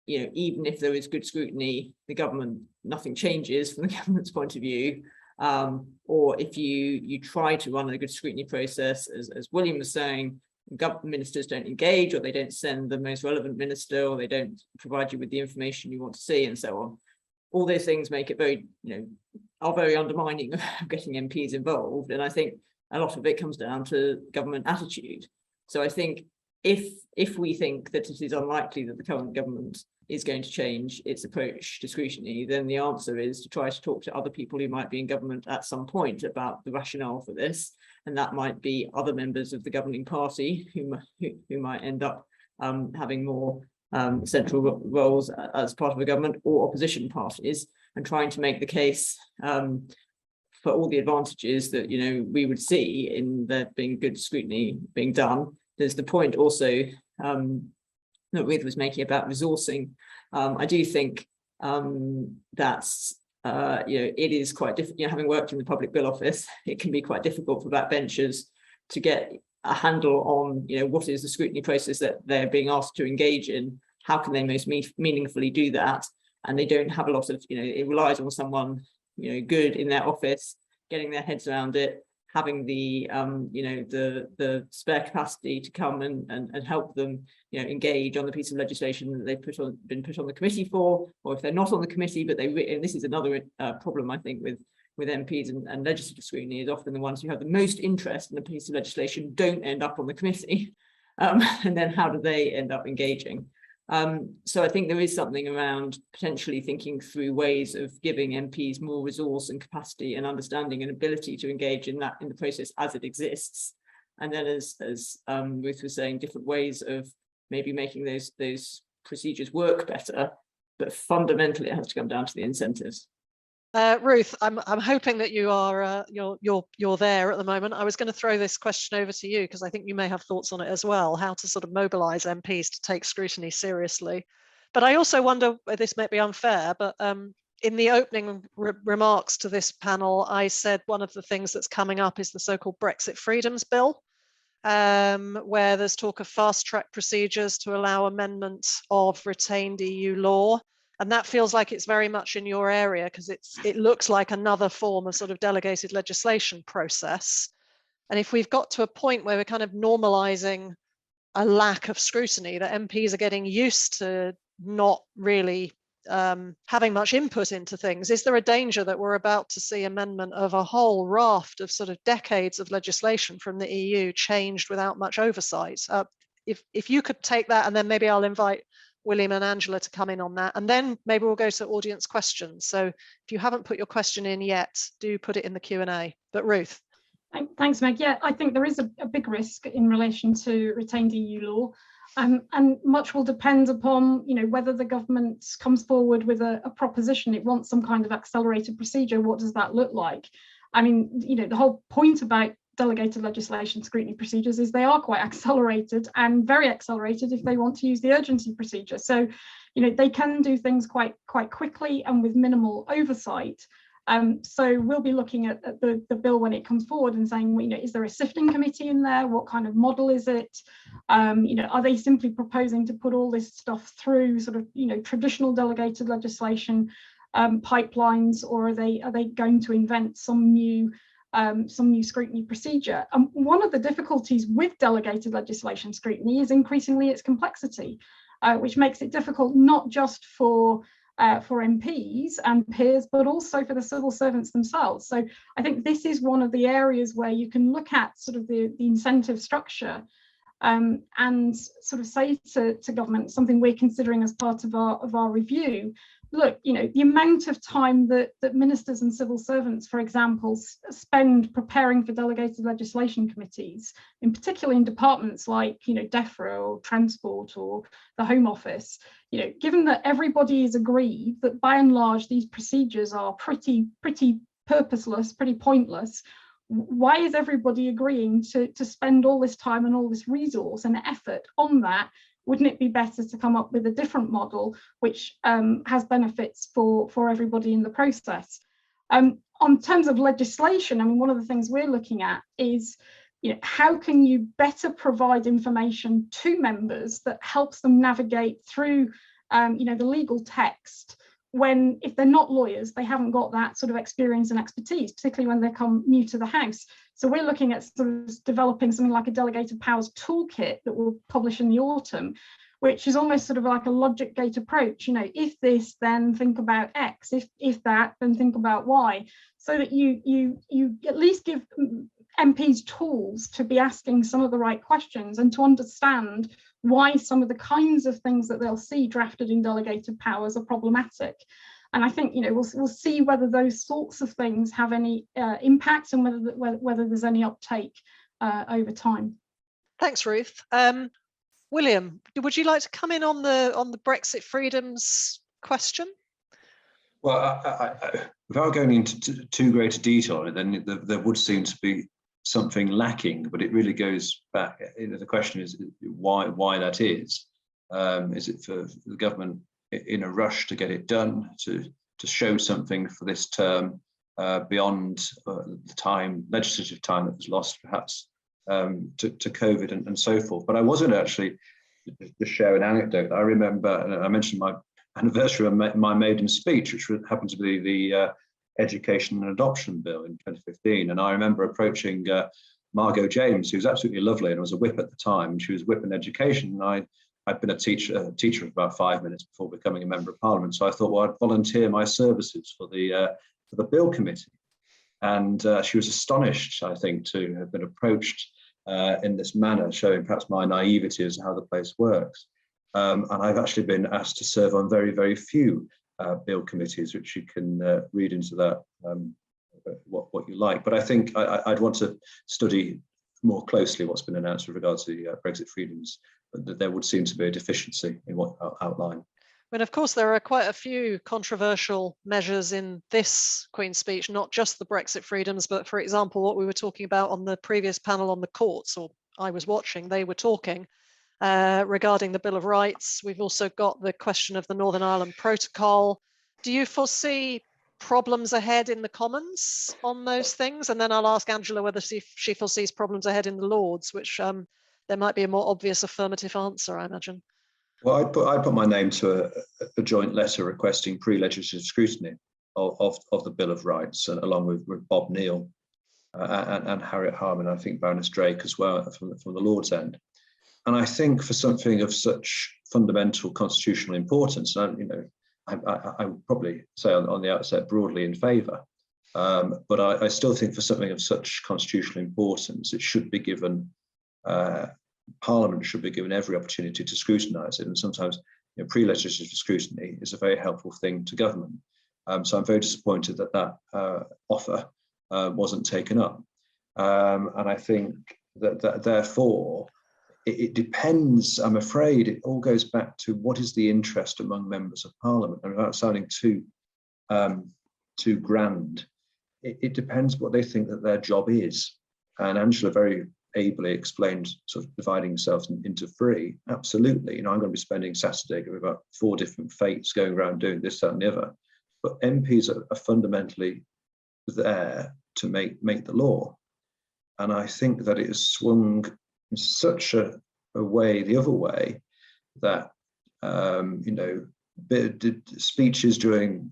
even if there is good scrutiny, the government, nothing changes from the government's point of view. Or if you try to run a good scrutiny process, as William was saying, government ministers don't engage, or they don't send the most relevant minister, or they don't provide you with the information you want to see, and so on. All those things make it very, are very undermining of getting MPs involved. And I think a lot of it comes down to government attitude. So I think if we think that it is unlikely that the current government is going to change its approach to scrutiny, then the answer is to try to talk to other people who might be in government at some point about the rationale for this. And that might be other members of the governing party who might end up having more central roles as part of a government or opposition parties, and trying to make the case for all the advantages that we would see in there being good scrutiny being done. There's the point also that Ruth was making about resourcing. I do think that's it is quite difficult. Having worked in the Public Bill Office, it can be quite difficult for backbenchers to get a handle on what is the scrutiny process that they're being asked to engage in. How can they most meaningfully do that? And they don't have a lot of it relies on someone good in their office getting their heads around it, having the the spare capacity to come and help them engage on the piece of legislation that they've been put on the committee for, or if they're not on the committee but and this is another problem I think with MPs and legislative scrutiny, is often the ones who have the most interest in a piece of legislation don't end up on the committee, and then how do they end up engaging? So I think there is something around potentially thinking through ways of giving MPs more resource and capacity and understanding and ability to engage in the process as it exists. And then as Ruth was saying, different ways of maybe making those procedures work better, but fundamentally it has to come down to the incentives. Ruth, I'm hoping that you are you're there at the moment. I was going to throw this question over to you because I think you may have thoughts on it as well, how to sort of mobilise MPs to take scrutiny seriously. But I also wonder, this may be unfair, but in the opening remarks to this panel, I said one of the things that's coming up is the so-called Brexit Freedoms Bill, where there's talk of fast-track procedures to allow amendment of retained EU law. And that feels like it's very much in your area because it looks like another form of sort of delegated legislation process. And if we've got to a point where we're kind of normalizing a lack of scrutiny, that MPs are getting used to not really having much input into things, is there a danger that we're about to see amendment of a whole raft of sort of decades of legislation from the EU changed without much oversight? If you could take that, and then maybe I'll invite William and Angela to come in on that, and then maybe we'll go to audience questions. So if you haven't put your question in yet, do put it in the Q&A. But Ruth. Thanks, Meg. Yeah, I think there is a big risk in relation to retained EU law, and much will depend upon whether the government comes forward with a proposition. It wants some kind of accelerated procedure. What does that look like? I mean, the whole point about delegated legislation scrutiny procedures is they are quite accelerated, and very accelerated if they want to use the urgency procedure. So, they can do things quite quickly and with minimal oversight. So we'll be looking at the bill when it comes forward and saying, is there a sifting committee in there? What kind of model is it? Are they simply proposing to put all this stuff through sort of traditional delegated legislation pipelines, or are they going to invent some new scrutiny procedure? And one of the difficulties with delegated legislation scrutiny is increasingly its complexity, which makes it difficult not just for MPs and peers, but also for the civil servants themselves. So I think this is one of the areas where you can look at sort of the incentive structure and sort of say to government, something we're considering as part of our review. Look, the amount of time that ministers and civil servants, for example, spend preparing for delegated legislation committees, in particular in departments like, DEFRA or Transport or the Home Office, given that everybody is agreed that by and large these procedures are pretty purposeless, pretty pointless, why is everybody agreeing to spend all this time and all this resource and effort on that? Wouldn't it be better to come up with a different model which has benefits for everybody in the process? On terms of legislation, I mean, one of the things we're looking at is, how can you better provide information to members that helps them navigate through, the legal text, when if they're not lawyers, they haven't got that sort of experience and expertise, particularly when they come new to the House. So we're looking at sort of developing something like a delegated powers toolkit that we'll publish in the autumn, which is almost sort of like a logic gate approach. If this, then think about X. If that, then think about Y. So that you at least give MPs tools to be asking some of the right questions and to understand why some of the kinds of things that they'll see drafted in delegated powers are problematic. And I think we'll see whether those sorts of things have any impact, and whether there's any uptake over time. Thanks, Ruth. William, would you like to come in on the Brexit freedoms question? Well, without going into too great a detail on it, then there would seem to be something lacking, but it really goes back. The question is why that is. Is it for the government in a rush to get it done, to show something for this term beyond the legislative time that was lost, perhaps, to COVID and so forth? But I wasn't actually, to share an anecdote. I remember, and I mentioned my anniversary of my maiden speech, which happened to be the Education and Adoption Bill in 2015. And I remember approaching Margot James, who was absolutely lovely and was a whip at the time. And she was whip in education. And I'd been a teacher for about 5 minutes before becoming a member of Parliament. So I thought, well, I'd volunteer my services for the Bill Committee. And she was astonished, I think, to have been approached in this manner, showing perhaps my naivety as to how the place works. And I've actually been asked to serve on very, very few Bill committees, which you can read into that what you like. But I think I'd want to study more closely what's been announced with regards to the Brexit freedoms, but that there would seem to be a deficiency in what outlined. But of course, there are quite a few controversial measures in this Queen's speech, not just the Brexit freedoms, but for example, what we were talking about on the previous panel on the courts, or I was watching, they were talking regarding the Bill of Rights. We've also got the question of the Northern Ireland Protocol. Do you foresee problems ahead in the Commons on those things? And then I'll ask Angela whether she foresees problems ahead in the Lords, which there might be a more obvious affirmative answer, I imagine. Well, I put my name to a joint letter requesting pre-legislative scrutiny of the Bill of Rights, along with Bob Neal and Harriet Harman, I think Baroness Drake as well, from the Lord's end. And I think for something of such fundamental constitutional importance, I would probably say on the outset broadly in favour, but I still think for something of such constitutional importance, it should be given. Parliament should be given every opportunity to scrutinise it, and sometimes pre-legislative scrutiny is a very helpful thing to government. So I'm very disappointed that offer wasn't taken up, and I think that therefore it depends. I'm afraid it all goes back to what is the interest among members of Parliament, and without sounding too grand, it depends what they think that their job is. And Angela very ably explained, sort of dividing yourselves into three. Absolutely, I'm going to be spending Saturday with about 4 different fates going around doing this, that, and the other. But MPs are fundamentally there to make the law, and I think that it has swung in such a way the other way that speeches during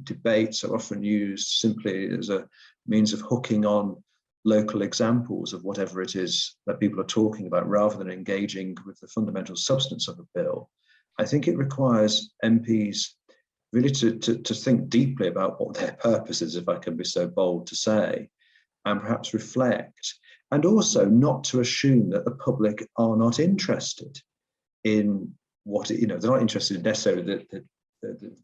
debates are often used simply as a means of hooking on local examples of whatever it is that people are talking about, rather than engaging with the fundamental substance of a bill. I think it requires MPs really to think deeply about what their purpose is, if I can be so bold to say, and perhaps reflect, and also not to assume that the public are not interested in what, they're not interested in necessarily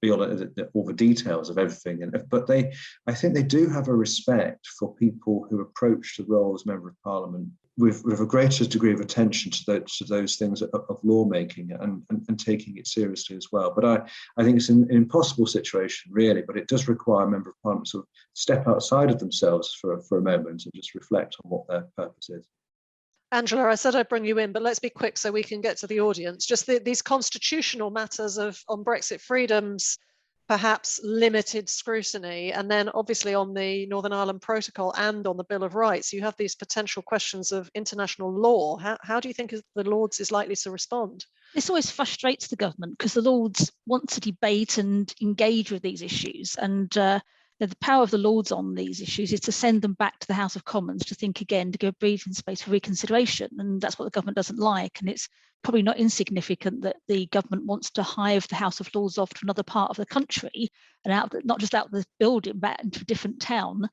all the details of everything, but I think they do have a respect for people who approach the role as Member of Parliament with a greater degree of attention to those things of lawmaking and taking it seriously as well. But I think it's an impossible situation, really, but it does require a Member of Parliament to sort of step outside of themselves for a moment and just reflect on what their purpose is. Angela, I said I'd bring you in, but let's be quick so we can get to the audience. Just these constitutional matters on Brexit freedoms, perhaps limited scrutiny, and then obviously on the Northern Ireland Protocol and on the Bill of Rights, you have these potential questions of international law. How do you think the Lords is likely to respond? This always frustrates the government because the Lords want to debate and engage with these issues, and the power of the Lords on these issues is to send them back to the House of Commons to think again, to give a breathing space for reconsideration. And that's what the government doesn't like. And it's probably not insignificant that the government wants to hive the House of Lords off to another part of the country and not just out of the building, but into a different town,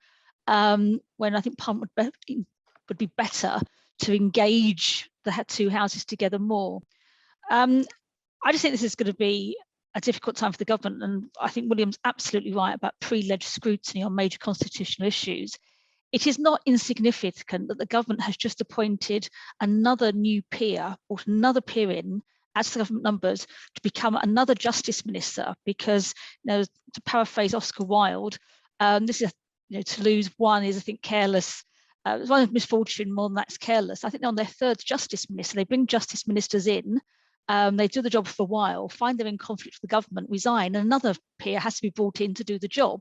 when I think Parliament would be better to engage the two houses together more. I just think this is going to be a difficult time for the government, and I think William's absolutely right about pre-leg scrutiny on major constitutional issues. it is not insignificant that the government has just appointed another new peer, or another peer in, as the government numbers, to become another justice minister, because, to paraphrase Oscar Wilde, this is, to lose one is, I think, careless. One of misfortune, more than that's careless. I think they're on their third justice minister. They bring justice ministers in, they do the job for a while, find they're in conflict with the government, resign, and another peer has to be brought in to do the job.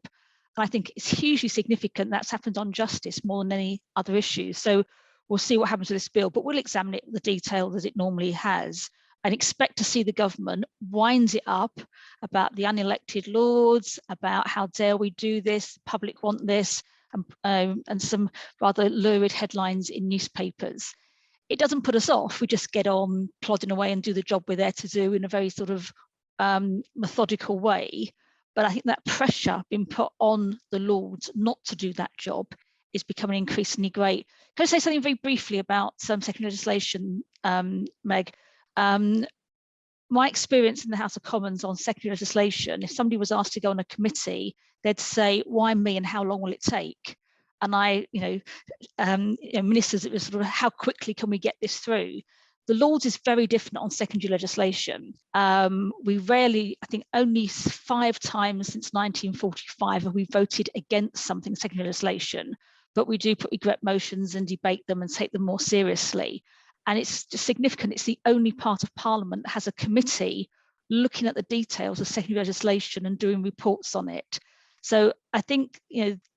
And I think it's hugely significant that's happened on justice more than any other issue. So we'll see what happens with this bill, but we'll examine it in the detail as it normally has, and expect to see the government winds it up about the unelected lords, about how dare we do this, the public want this, and some rather lurid headlines in newspapers. It doesn't put us off, we just get on plodding away and do the job we're there to do in a very sort of methodical way. But I think that pressure being put on the Lords not to do that job is becoming increasingly great. Can I say something very briefly about some secondary legislation, Meg? My experience in the House of Commons on secondary legislation, if somebody was asked to go on a committee, they'd say, why me and how long will it take? And ministers, it was sort of, how quickly can we get this through? The Lords is very different on secondary legislation. We rarely, I think only 5 times since 1945 have we voted against something secondary legislation, but we do put regret motions and debate them and take them more seriously. And it's significant, it's the only part of Parliament that has a committee looking at the details of secondary legislation and doing reports on it. So I think,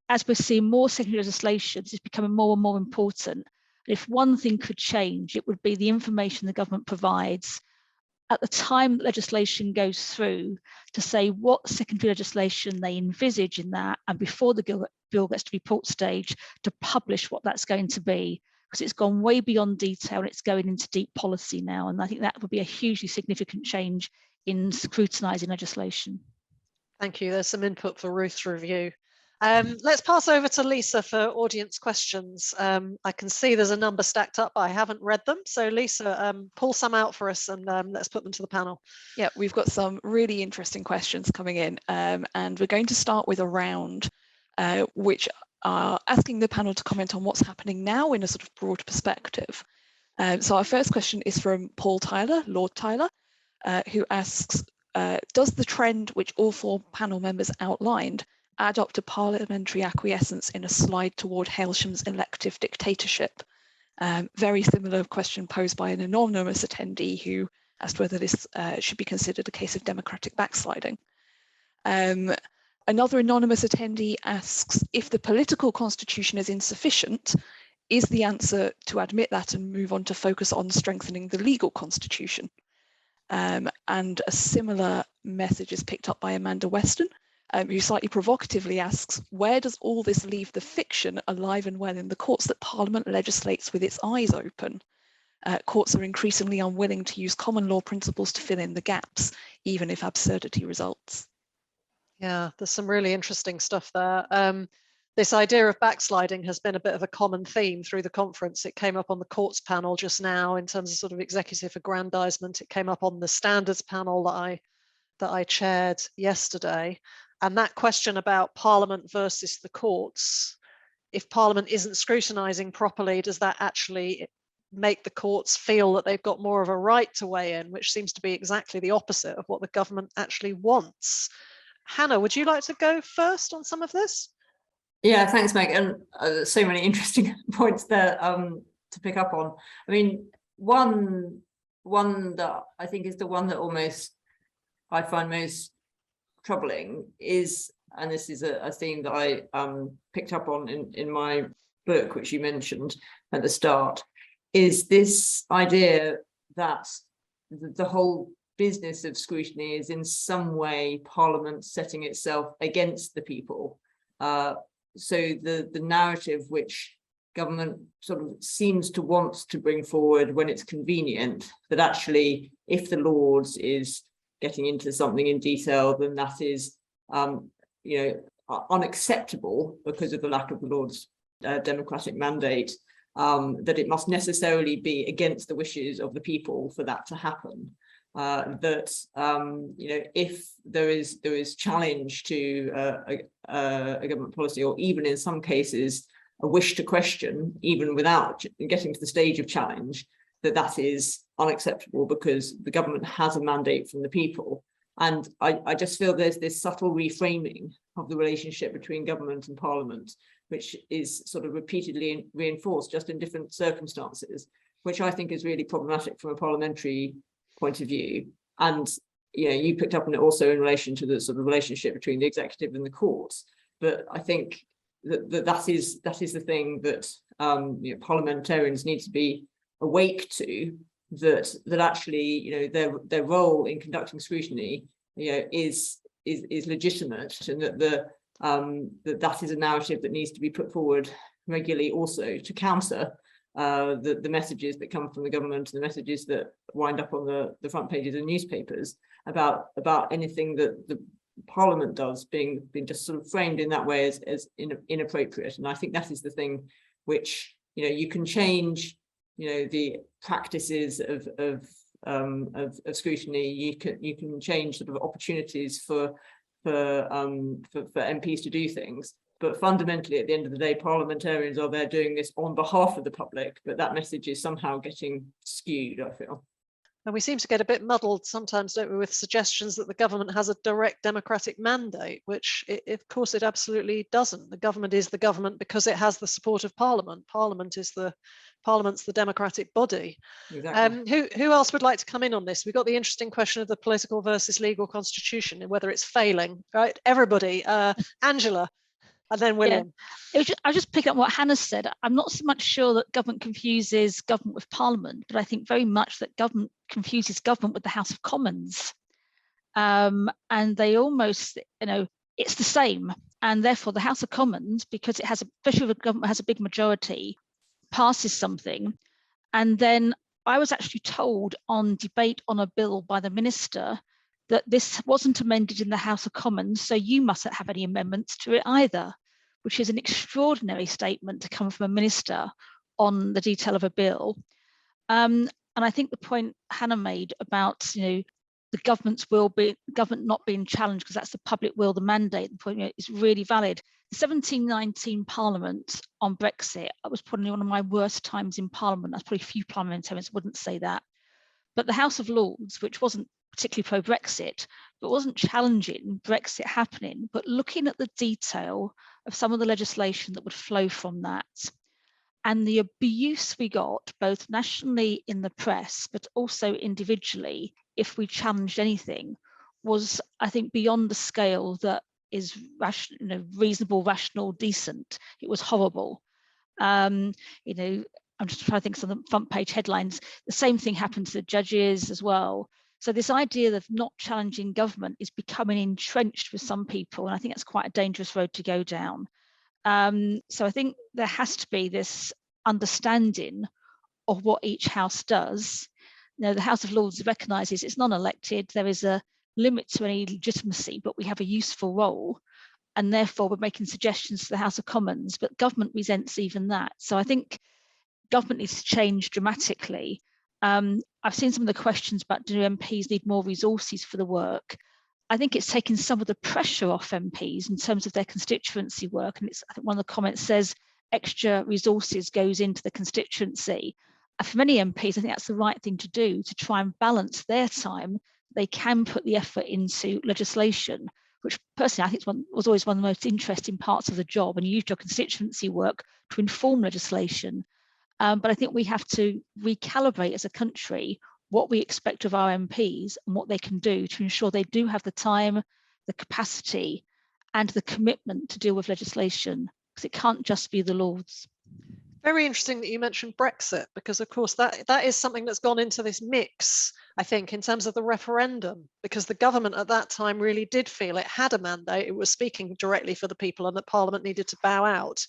as we're seeing more secondary legislation, it's becoming more and more important. If one thing could change, it would be the information the government provides at the time legislation goes through, to say what secondary legislation they envisage in that, and before the bill gets to report stage, to publish what that's going to be, because it's gone way beyond detail and it's going into deep policy now. And I think that would be a hugely significant change in scrutinising legislation. Thank you. There's some input for Ruth's review. Let's pass over to Lisa for audience questions. I can see there's a number stacked up, but I haven't read them. So Lisa, pull some out for us and let's put them to the panel. Yeah, we've got some really interesting questions coming in, and we're going to start with a round which are asking the panel to comment on what's happening now in a sort of broad perspective. So our first question is from Paul Tyler, Lord Tyler, who asks, does the trend which all 4 panel members outlined add up to parliamentary acquiescence in a slide toward Hailsham's elective dictatorship? Very similar question posed by an anonymous attendee who asked whether this should be considered a case of democratic backsliding. Another anonymous attendee asks, if the political constitution is insufficient, is the answer to admit that and move on to focus on strengthening the legal constitution? And a similar message is picked up by Amanda Weston, who slightly provocatively asks, where does all this leave the fiction alive and well in the courts that Parliament legislates with its eyes open? Courts are increasingly unwilling to use common law principles to fill in the gaps, even if absurdity results. Yeah, there's some really interesting stuff there. This idea of backsliding has been a bit of a common theme through the conference. It came up on the courts panel just now in terms of sort of executive aggrandizement. It came up on the standards panel that I chaired yesterday. And that question about Parliament versus the courts, if Parliament isn't scrutinising properly, does that actually make the courts feel that they've got more of a right to weigh in, which seems to be exactly the opposite of what the government actually wants? Hannah, would you like to go first on some of this? Yeah, thanks, Meg. And so many interesting points there to pick up on. I mean, one that I think is the one that almost I find most troubling is, and this is a theme that I picked up on in my book, which you mentioned at the start, is this idea that the whole business of scrutiny is in some way Parliament setting itself against the people. So the narrative which government sort of seems to want to bring forward when it's convenient, that actually if the Lords is getting into something in detail, then that is unacceptable because of the lack of the Lords' democratic mandate, that it must necessarily be against the wishes of the people for that to happen. If there is challenge to a government policy, or even in some cases a wish to question, even without getting to the stage of challenge, that is unacceptable because the government has a mandate from the people. And I just feel there's this subtle reframing of the relationship between government and parliament, which is sort of repeatedly reinforced just in different circumstances, which I think is really problematic from a parliamentary point of view. And you picked up on it also in relation to the sort of relationship between the executive and the courts. But I think that is the thing that parliamentarians need to be awake to, that actually their role in conducting scrutiny is legitimate, and that is a narrative that needs to be put forward regularly also to counter the messages that come from the government and the messages that wind up on the front pages of newspapers about anything that the Parliament does being just sort of framed in that way as inappropriate. And I think that is the thing which you can change the practices of scrutiny. You can change sort of opportunities for MPs to do things, but fundamentally at the end of the day parliamentarians are there doing this on behalf of the public, but that message is somehow getting skewed, I feel. And we seem to get a bit muddled sometimes, don't we, with suggestions that the government has a direct democratic mandate, which of course it absolutely doesn't. The government is the government because it has the support of Parliament. Parliament's the democratic body. Exactly. Who else would like to come in on this? We've got the interesting question of the political versus legal constitution and whether it's failing, right? Everybody, Angela. And then William. Yeah. I'll just pick up what Hannah said. I'm not so much sure that government confuses government with Parliament, but I think very much that government confuses government with the House of Commons. And they almost, it's the same. And therefore the House of Commons, because it has, especially if the government has a big majority, passes something. And then I was actually told on debate on a bill by the minister that this wasn't amended in the House of Commons, so you mustn't have any amendments to it either, which is an extraordinary statement to come from a minister on the detail of a bill. And I think the point Hannah made about the government not being challenged because that's the public will, the mandate, the point is really valid. The 1719 Parliament on Brexit, I was probably one of my worst times in Parliament. That's probably few parliamentarians wouldn't say that. But the House of Lords, which wasn't particularly pro-Brexit, but wasn't challenging Brexit happening, but looking at the detail of some of the legislation that would flow from that and the abuse we got both nationally in the press, but also individually, if we challenged anything, was, I think, beyond the scale that is reasonable, rational, decent. It was horrible. I'm just trying to think of some of the front page headlines. The same thing happened to the judges as well. So this idea of not challenging government is becoming entrenched with some people, and I think that's quite a dangerous road to go down. So I think there has to be this understanding of what each house does. The House of Lords recognises it's non-elected, there is a limit to any legitimacy, but we have a useful role, and therefore we're making suggestions to the House of Commons, but government resents even that. So I think government needs to change dramatically. I've seen some of the questions about do MPs need more resources for the work. I think it's taken some of the pressure off MPs in terms of their constituency work. And I think one of the comments says extra resources goes into the constituency. For many MPs, I think that's the right thing to do, to try and balance their time. They can put the effort into legislation, which personally I think was always one of the most interesting parts of the job, and you used your constituency work to inform legislation. But I think we have to recalibrate as a country what we expect of our MPs and what they can do to ensure they do have the time, the capacity, and the commitment to deal with legislation, because it can't just be the Lords. Very interesting that you mentioned Brexit, because of course that is something that's gone into this mix, I think, in terms of the referendum, because the government at that time really did feel it had a mandate, it was speaking directly for the people, and that Parliament needed to bow out.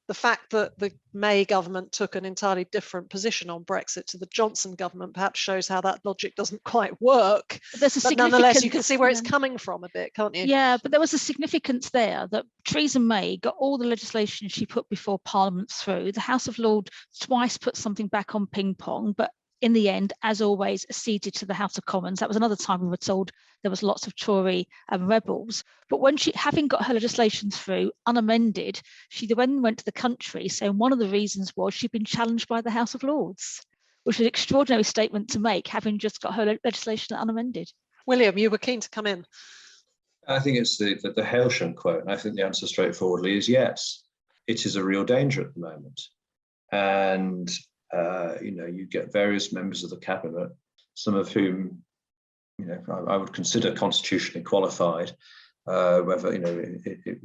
The fact that the May government took an entirely different position on Brexit to the Johnson government perhaps shows how that logic doesn't quite work. But nonetheless, you can see where it's coming from a bit, can't you? Yeah, but there was a significance there that Theresa May got all the legislation she put before Parliament through. The House of Lords twice put something back on ping pong, but in the end, as always, ceded to the House of Commons. That was another time we were told there was lots of Tory rebels. But when she, having got her legislation through unamended, she then went to the country saying one of the reasons was she'd been challenged by the House of Lords, which was an extraordinary statement to make, having just got her legislation unamended. William, you were keen to come in. I think it's the Hailsham quote, and I think the answer straightforwardly is yes. It is a real danger at the moment. And you get various members of the cabinet, some of whom, I would consider constitutionally qualified. Whether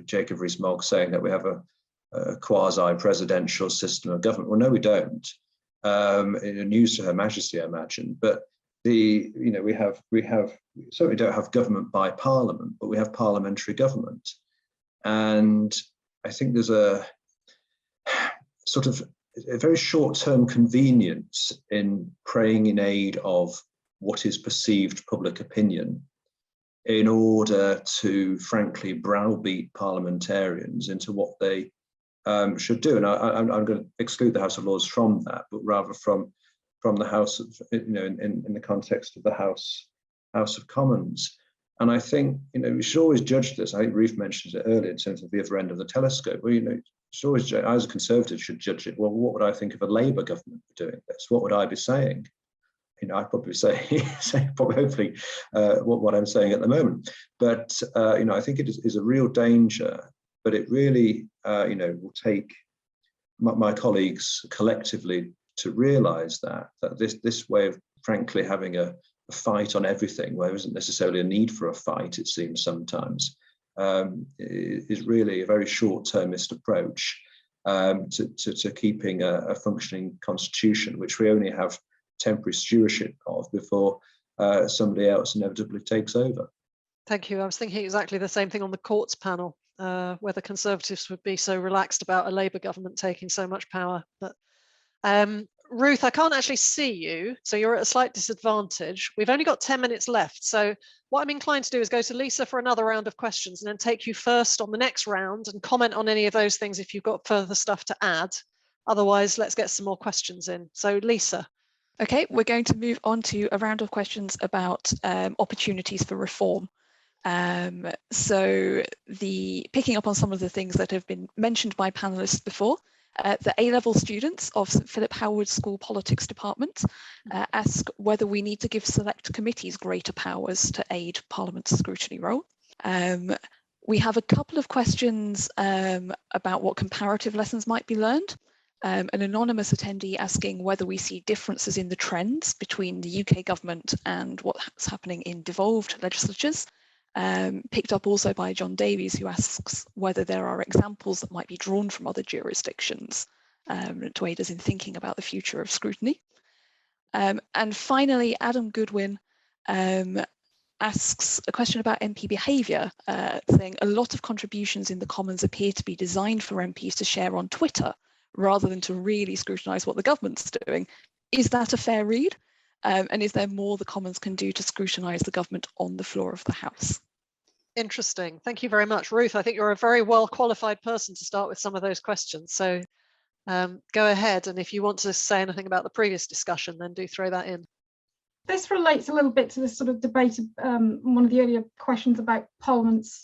Jacob Rees-Mogg saying that we have a quasi-presidential system of government. Well, no, we don't. News to Her Majesty, I imagine. But we certainly don't have government by Parliament, but we have parliamentary government, and I think there's a sort of a very short-term convenience in praying in aid of what is perceived public opinion in order to, frankly, browbeat parliamentarians into what they should do. And I'm going to exclude the House of Lords from that, but rather from the House of, in the context of the House of Commons. And I think, we should always judge this. I think Ruth mentioned it earlier in terms of the other end of the telescope. Well, should always, I as a Conservative should judge it. Well, what would I think of a Labour government doing this? What would I be saying? I'd probably say hopefully what I'm saying at the moment. But I think it is a real danger. But it really will take my colleagues collectively to realise that this way of frankly having a fight on everything, where there isn't necessarily a need for a fight, it seems sometimes, is really a very short-termist approach to keeping a functioning constitution, which we only have temporary stewardship of before somebody else inevitably takes over. Thank you. I was thinking exactly the same thing on the courts panel, whether Conservatives would be so relaxed about a Labour government taking so much power. But Ruth, I can't actually see you, so you're at a slight disadvantage. We've only got 10 minutes left. So what I'm inclined to do is go to Lisa for another round of questions and then take you first on the next round and comment on any of those things if you've got further stuff to add. Otherwise, let's get some more questions in. So Lisa. Okay, we're going to move on to a round of questions about opportunities for reform. So picking up on some of the things that have been mentioned by panelists before, the A-level students of St Philip Howard School Politics Department ask whether we need to give select committees greater powers to aid Parliament's scrutiny role. We have a couple of questions about what comparative lessons might be learned. An anonymous attendee asking whether we see differences in the trends between the UK government and what's happening in devolved legislatures. Picked up also by John Davies, who asks whether there are examples that might be drawn from other jurisdictions to aid us in thinking about the future of scrutiny. And finally, Adam Goodwin asks a question about MP behaviour, saying a lot of contributions in the Commons appear to be designed for MPs to share on Twitter rather than to really scrutinise what the government's doing. Is that a fair read? And is there more the Commons can do to scrutinise the government on the floor of the House? Interesting. Thank you very much, Ruth. I think you're a very well qualified person to start with some of those questions. So go ahead. And if you want to say anything about the previous discussion, then do throw that in. This relates a little bit to this sort of debate, one of the earlier questions about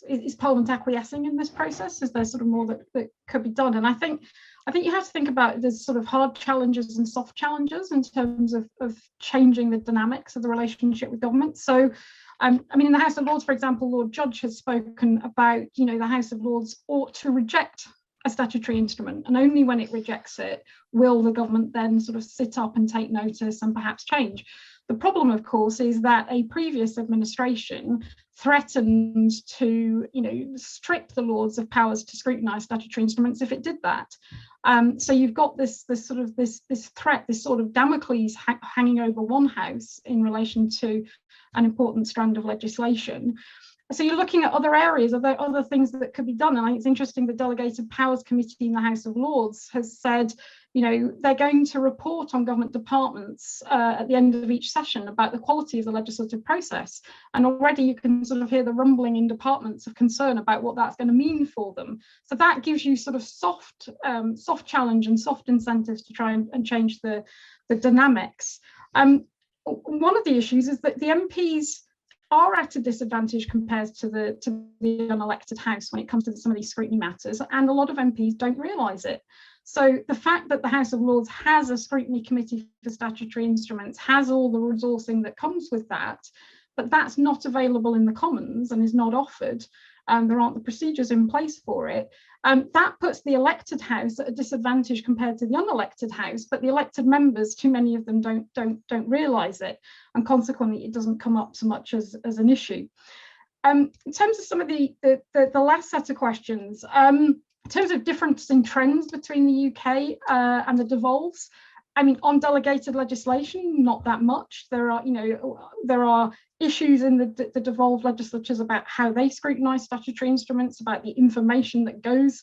is Parliament acquiescing in this process? Is there sort of more that could be done? And I think you have to think about there's sort of hard challenges and soft challenges in terms of changing the dynamics of the relationship with government. So, I mean, in the House of Lords, for example, Lord Judge has spoken about, the House of Lords ought to reject a statutory instrument, and only when it rejects it will the government then sort of sit up and take notice and perhaps change. The problem, of course, is that a previous administration threatened to, strip the Lords of powers to scrutinise statutory instruments if it did that. So you've got this threat, this sort of Damocles hanging over one house in relation to an important strand of legislation. So you're looking at other areas, other things that could be done. And I think it's interesting the Delegated Powers Committee in the House of Lords has said, they're going to report on government departments at the end of each session about the quality of the legislative process. And already you can sort of hear the rumbling in departments of concern about what that's going to mean for them. So that gives you sort of soft challenge and soft incentives to try and change the dynamics. One of the issues is that the MPs are at a disadvantage compared to the unelected House when it comes to some of these scrutiny matters, and a lot of MPs don't realise it. So the fact that the House of Lords has a scrutiny committee for statutory instruments, has all the resourcing that comes with that, but that's not available in the Commons and is not offered, there aren't the procedures in place for it. That puts the elected House at a disadvantage compared to the unelected House, but the elected members, too many of them don't realise it, and consequently it doesn't come up so much as an issue. In terms of some of the last set of questions, in terms of difference in trends between the UK and the devolves, I mean, on delegated legislation, not that much. There are issues in the devolved legislatures about how they scrutinise statutory instruments, about the information that goes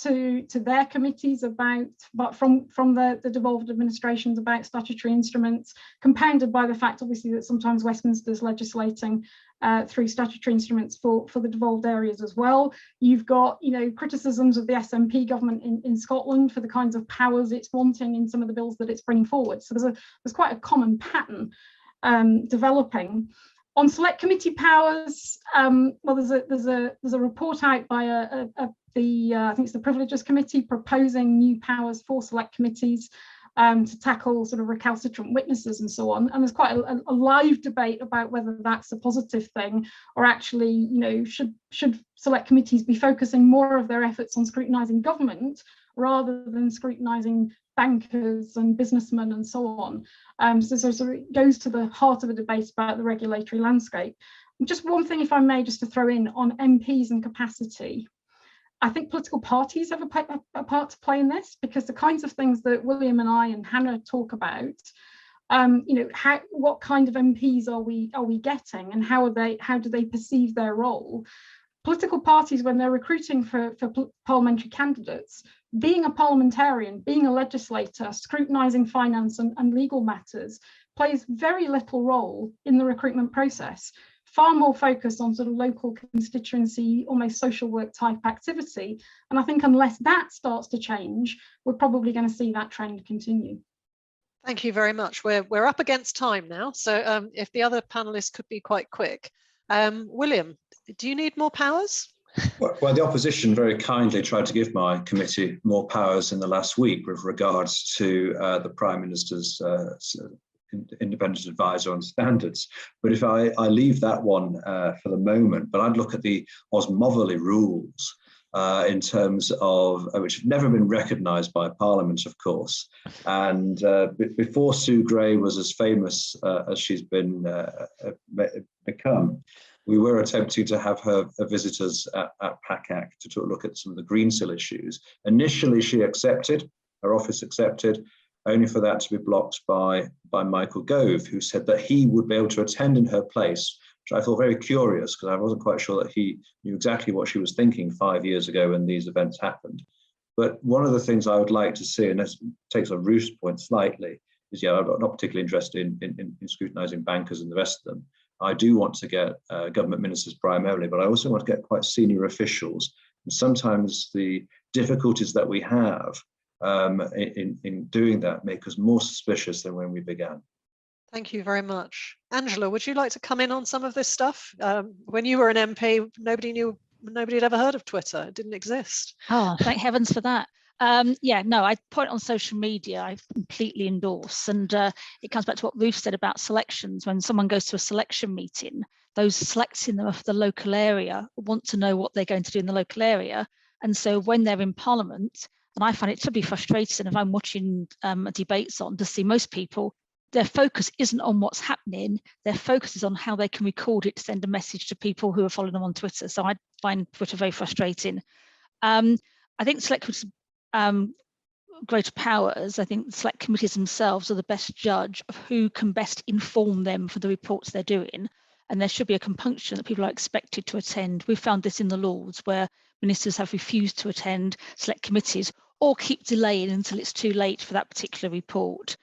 to their committees from the devolved administrations about statutory instruments, compounded by the fact, obviously, that sometimes Westminster's legislating through statutory instruments for the devolved areas as well. You've got, criticisms of the SNP government in Scotland for the kinds of powers it's wanting in some of the bills that it's bringing forward. So there's quite a common pattern developing. On select committee powers, well, there's a report out by I think it's the Privileges Committee proposing new powers for select committees to tackle sort of recalcitrant witnesses and so on. And there's quite a live debate about whether that's a positive thing, or actually, should select committees be focusing more of their efforts on scrutinising government rather than scrutinising bankers and businessmen and so on. So it goes to the heart of a debate about the regulatory landscape. Just one thing, if I may, just to throw in on MPs and capacity. I think political parties have a part to play in this, because the kinds of things that William and I and Hannah talk about, what kind of MPs are we getting, and how do they perceive their role? Political parties, when they're recruiting for parliamentary candidates, being a parliamentarian, being a legislator, scrutinising finance and legal matters plays very little role in the recruitment process. Far more focus on sort of local constituency, almost social work type activity. And I think unless that starts to change, we're probably going to see that trend continue. Thank you very much. We're up against time now. So if the other panelists could be quite quick. William, do you need more powers? Well, the opposition very kindly tried to give my committee more powers in the last week with regards to the Prime Minister's independent advisor on standards. But if I leave that one for the moment, but I'd look at the Osmoverley rules in terms of, which have never been recognised by Parliament, of course. And before Sue Gray was as famous as she's become, we were attempting to have her visitors at PACAC to look at some of the Greensill issues. Initially, she accepted, her office accepted, only for that to be blocked by Michael Gove, who said that he would be able to attend in her place, which I thought very curious, because I wasn't quite sure that he knew exactly what she was thinking 5 years ago when these events happened. But one of the things I would like to see, and this takes a Ruth's point slightly, is, I'm not particularly interested in scrutinising bankers and the rest of them. I do want to get government ministers primarily, but I also want to get quite senior officials. And sometimes the difficulties that we have in doing that make us more suspicious than when we began. Thank you very much. Angela, would you like to come in on some of this stuff? When you were an MP, nobody had ever heard of Twitter. It didn't exist. Oh, thank heavens for that. I point on social media, I completely endorse. And it comes back to what Ruth said about selections. When someone goes to a selection meeting, those selecting them for the local area want to know what they're going to do in the local area. And so when they're in Parliament, and I find it to be frustrating if I'm watching debates on to see most people, their focus isn't on what's happening, their focus is on how they can record it to send a message to people who are following them on Twitter. So I find Twitter very frustrating. I think select greater powers, I think the select committees themselves are the best judge of who can best inform them for the reports they're doing. And there should be a compunction that people are expected to attend. We found this in the Lords, where ministers have refused to attend select committees or keep delaying until it's too late for that particular report.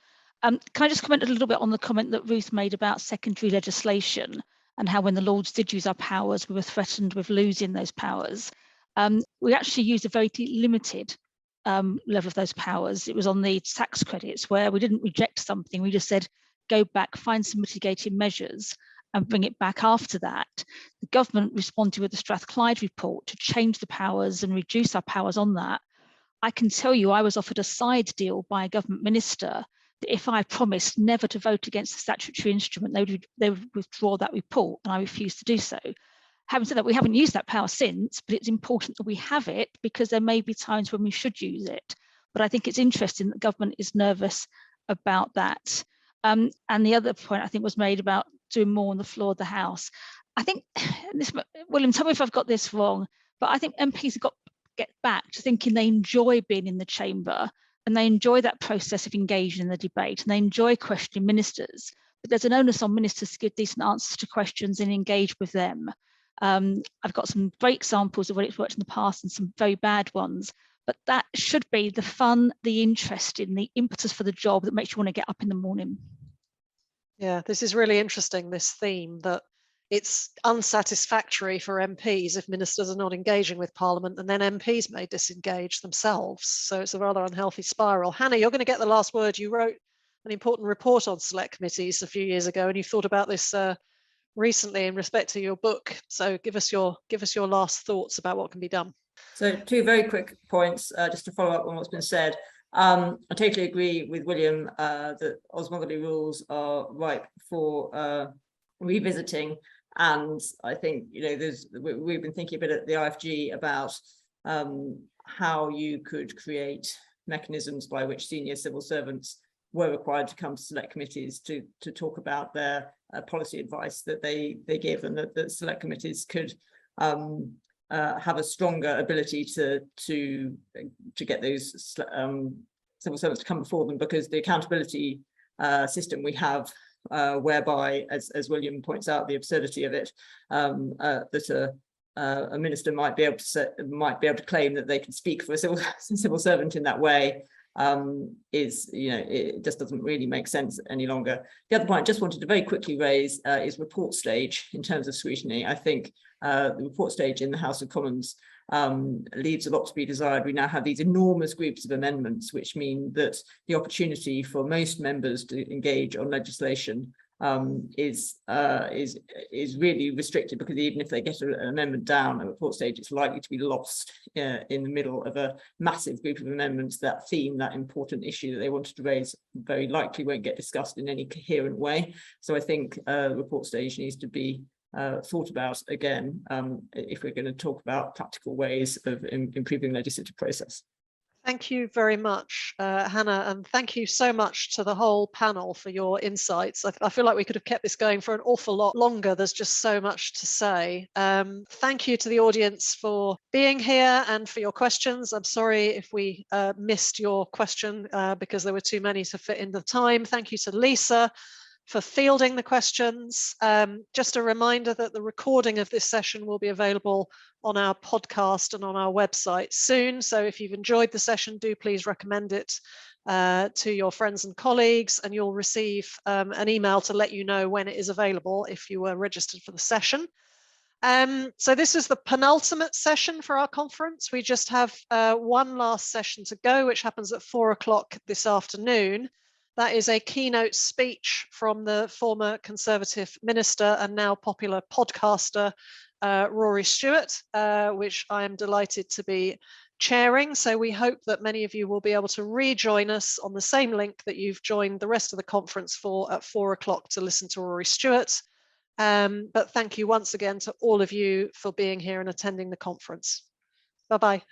Can I just comment a little bit on the comment that Ruth made about secondary legislation and how when the Lords did use our powers, we were threatened with losing those powers. We actually used a very limited level of those powers. It was on the tax credits where we didn't reject something. We just said, go back, find some mitigating measures and bring it back after that. The government responded with the Strathclyde report to change the powers and reduce our powers on that. I can tell you I was offered a side deal by a government minister that if I promised never to vote against the statutory instrument, they would withdraw that report, and I refused to do so. Having said that, we haven't used that power since, but it's important that we have it because there may be times when we should use it. But I think it's interesting that government is nervous about that. And the other point I think was made about doing more on the floor of the House. I think, William, tell me if I've got this wrong, but I think MPs have got to get back to thinking they enjoy being in the chamber and they enjoy that process of engaging in the debate and they enjoy questioning ministers. But there's an onus on ministers to give decent answers to questions and engage with them. I've got some great examples of what it's worked in the past and some very bad ones, but that should be the fun, the interest in the impetus for the job that makes you want to get up in the morning. Yeah, this is really interesting, this theme that it's unsatisfactory for MPs if ministers are not engaging with Parliament, and then MPs may disengage themselves. So it's a rather unhealthy spiral. Hannah, you're going to get the last word. You wrote an important report on select committees a few years ago, and you thought about this recently in respect to your book. So give us your last thoughts about what can be done. So 2 very quick points, just to follow up on what's been said. I totally agree with William that Osmogody rules are ripe for revisiting. And I think, we've been thinking a bit at the IFG about how you could create mechanisms by which senior civil servants were required to come to select committees to talk about their policy advice that they give, and that select committees could have a stronger ability to get those civil servants to come before them, because the accountability system we have, whereby, as William points out, the absurdity of it, that a minister might be able to claim that they can speak for a civil servant in that way, it just doesn't really make sense any longer. The other point I just wanted to very quickly raise is report stage in terms of scrutiny. I think the report stage in the House of Commons leaves a lot to be desired. We now have these enormous groups of amendments, which mean that the opportunity for most members to engage on legislation is really restricted, because even if they get an amendment down at a report stage, it's likely to be lost in the middle of a massive group of amendments. That theme, that important issue that they wanted to raise, very likely won't get discussed in any coherent way. So I think report stage needs to be thought about again if we're going to talk about practical ways of improving legislative process. Thank you very much, Hannah, and thank you so much to the whole panel for your insights. I feel like we could have kept this going for an awful lot longer. There's just so much to say. Thank you to the audience for being here and for your questions. I'm sorry if we missed your question because there were too many to fit in the time. Thank you to Lisa for fielding the questions. Just a reminder that the recording of this session will be available on our podcast and on our website soon. So if you've enjoyed the session, do please recommend it to your friends and colleagues, and you'll receive an email to let you know when it is available if you were registered for the session. So this is the penultimate session for our conference. We just have one last session to go, which happens at 4 o'clock this afternoon. That is a keynote speech from the former Conservative minister and now popular podcaster, Rory Stewart, which I am delighted to be chairing. So we hope that many of you will be able to rejoin us on the same link that you've joined the rest of the conference for at 4 o'clock to listen to Rory Stewart. But thank you once again to all of you for being here and attending the conference. Bye-bye.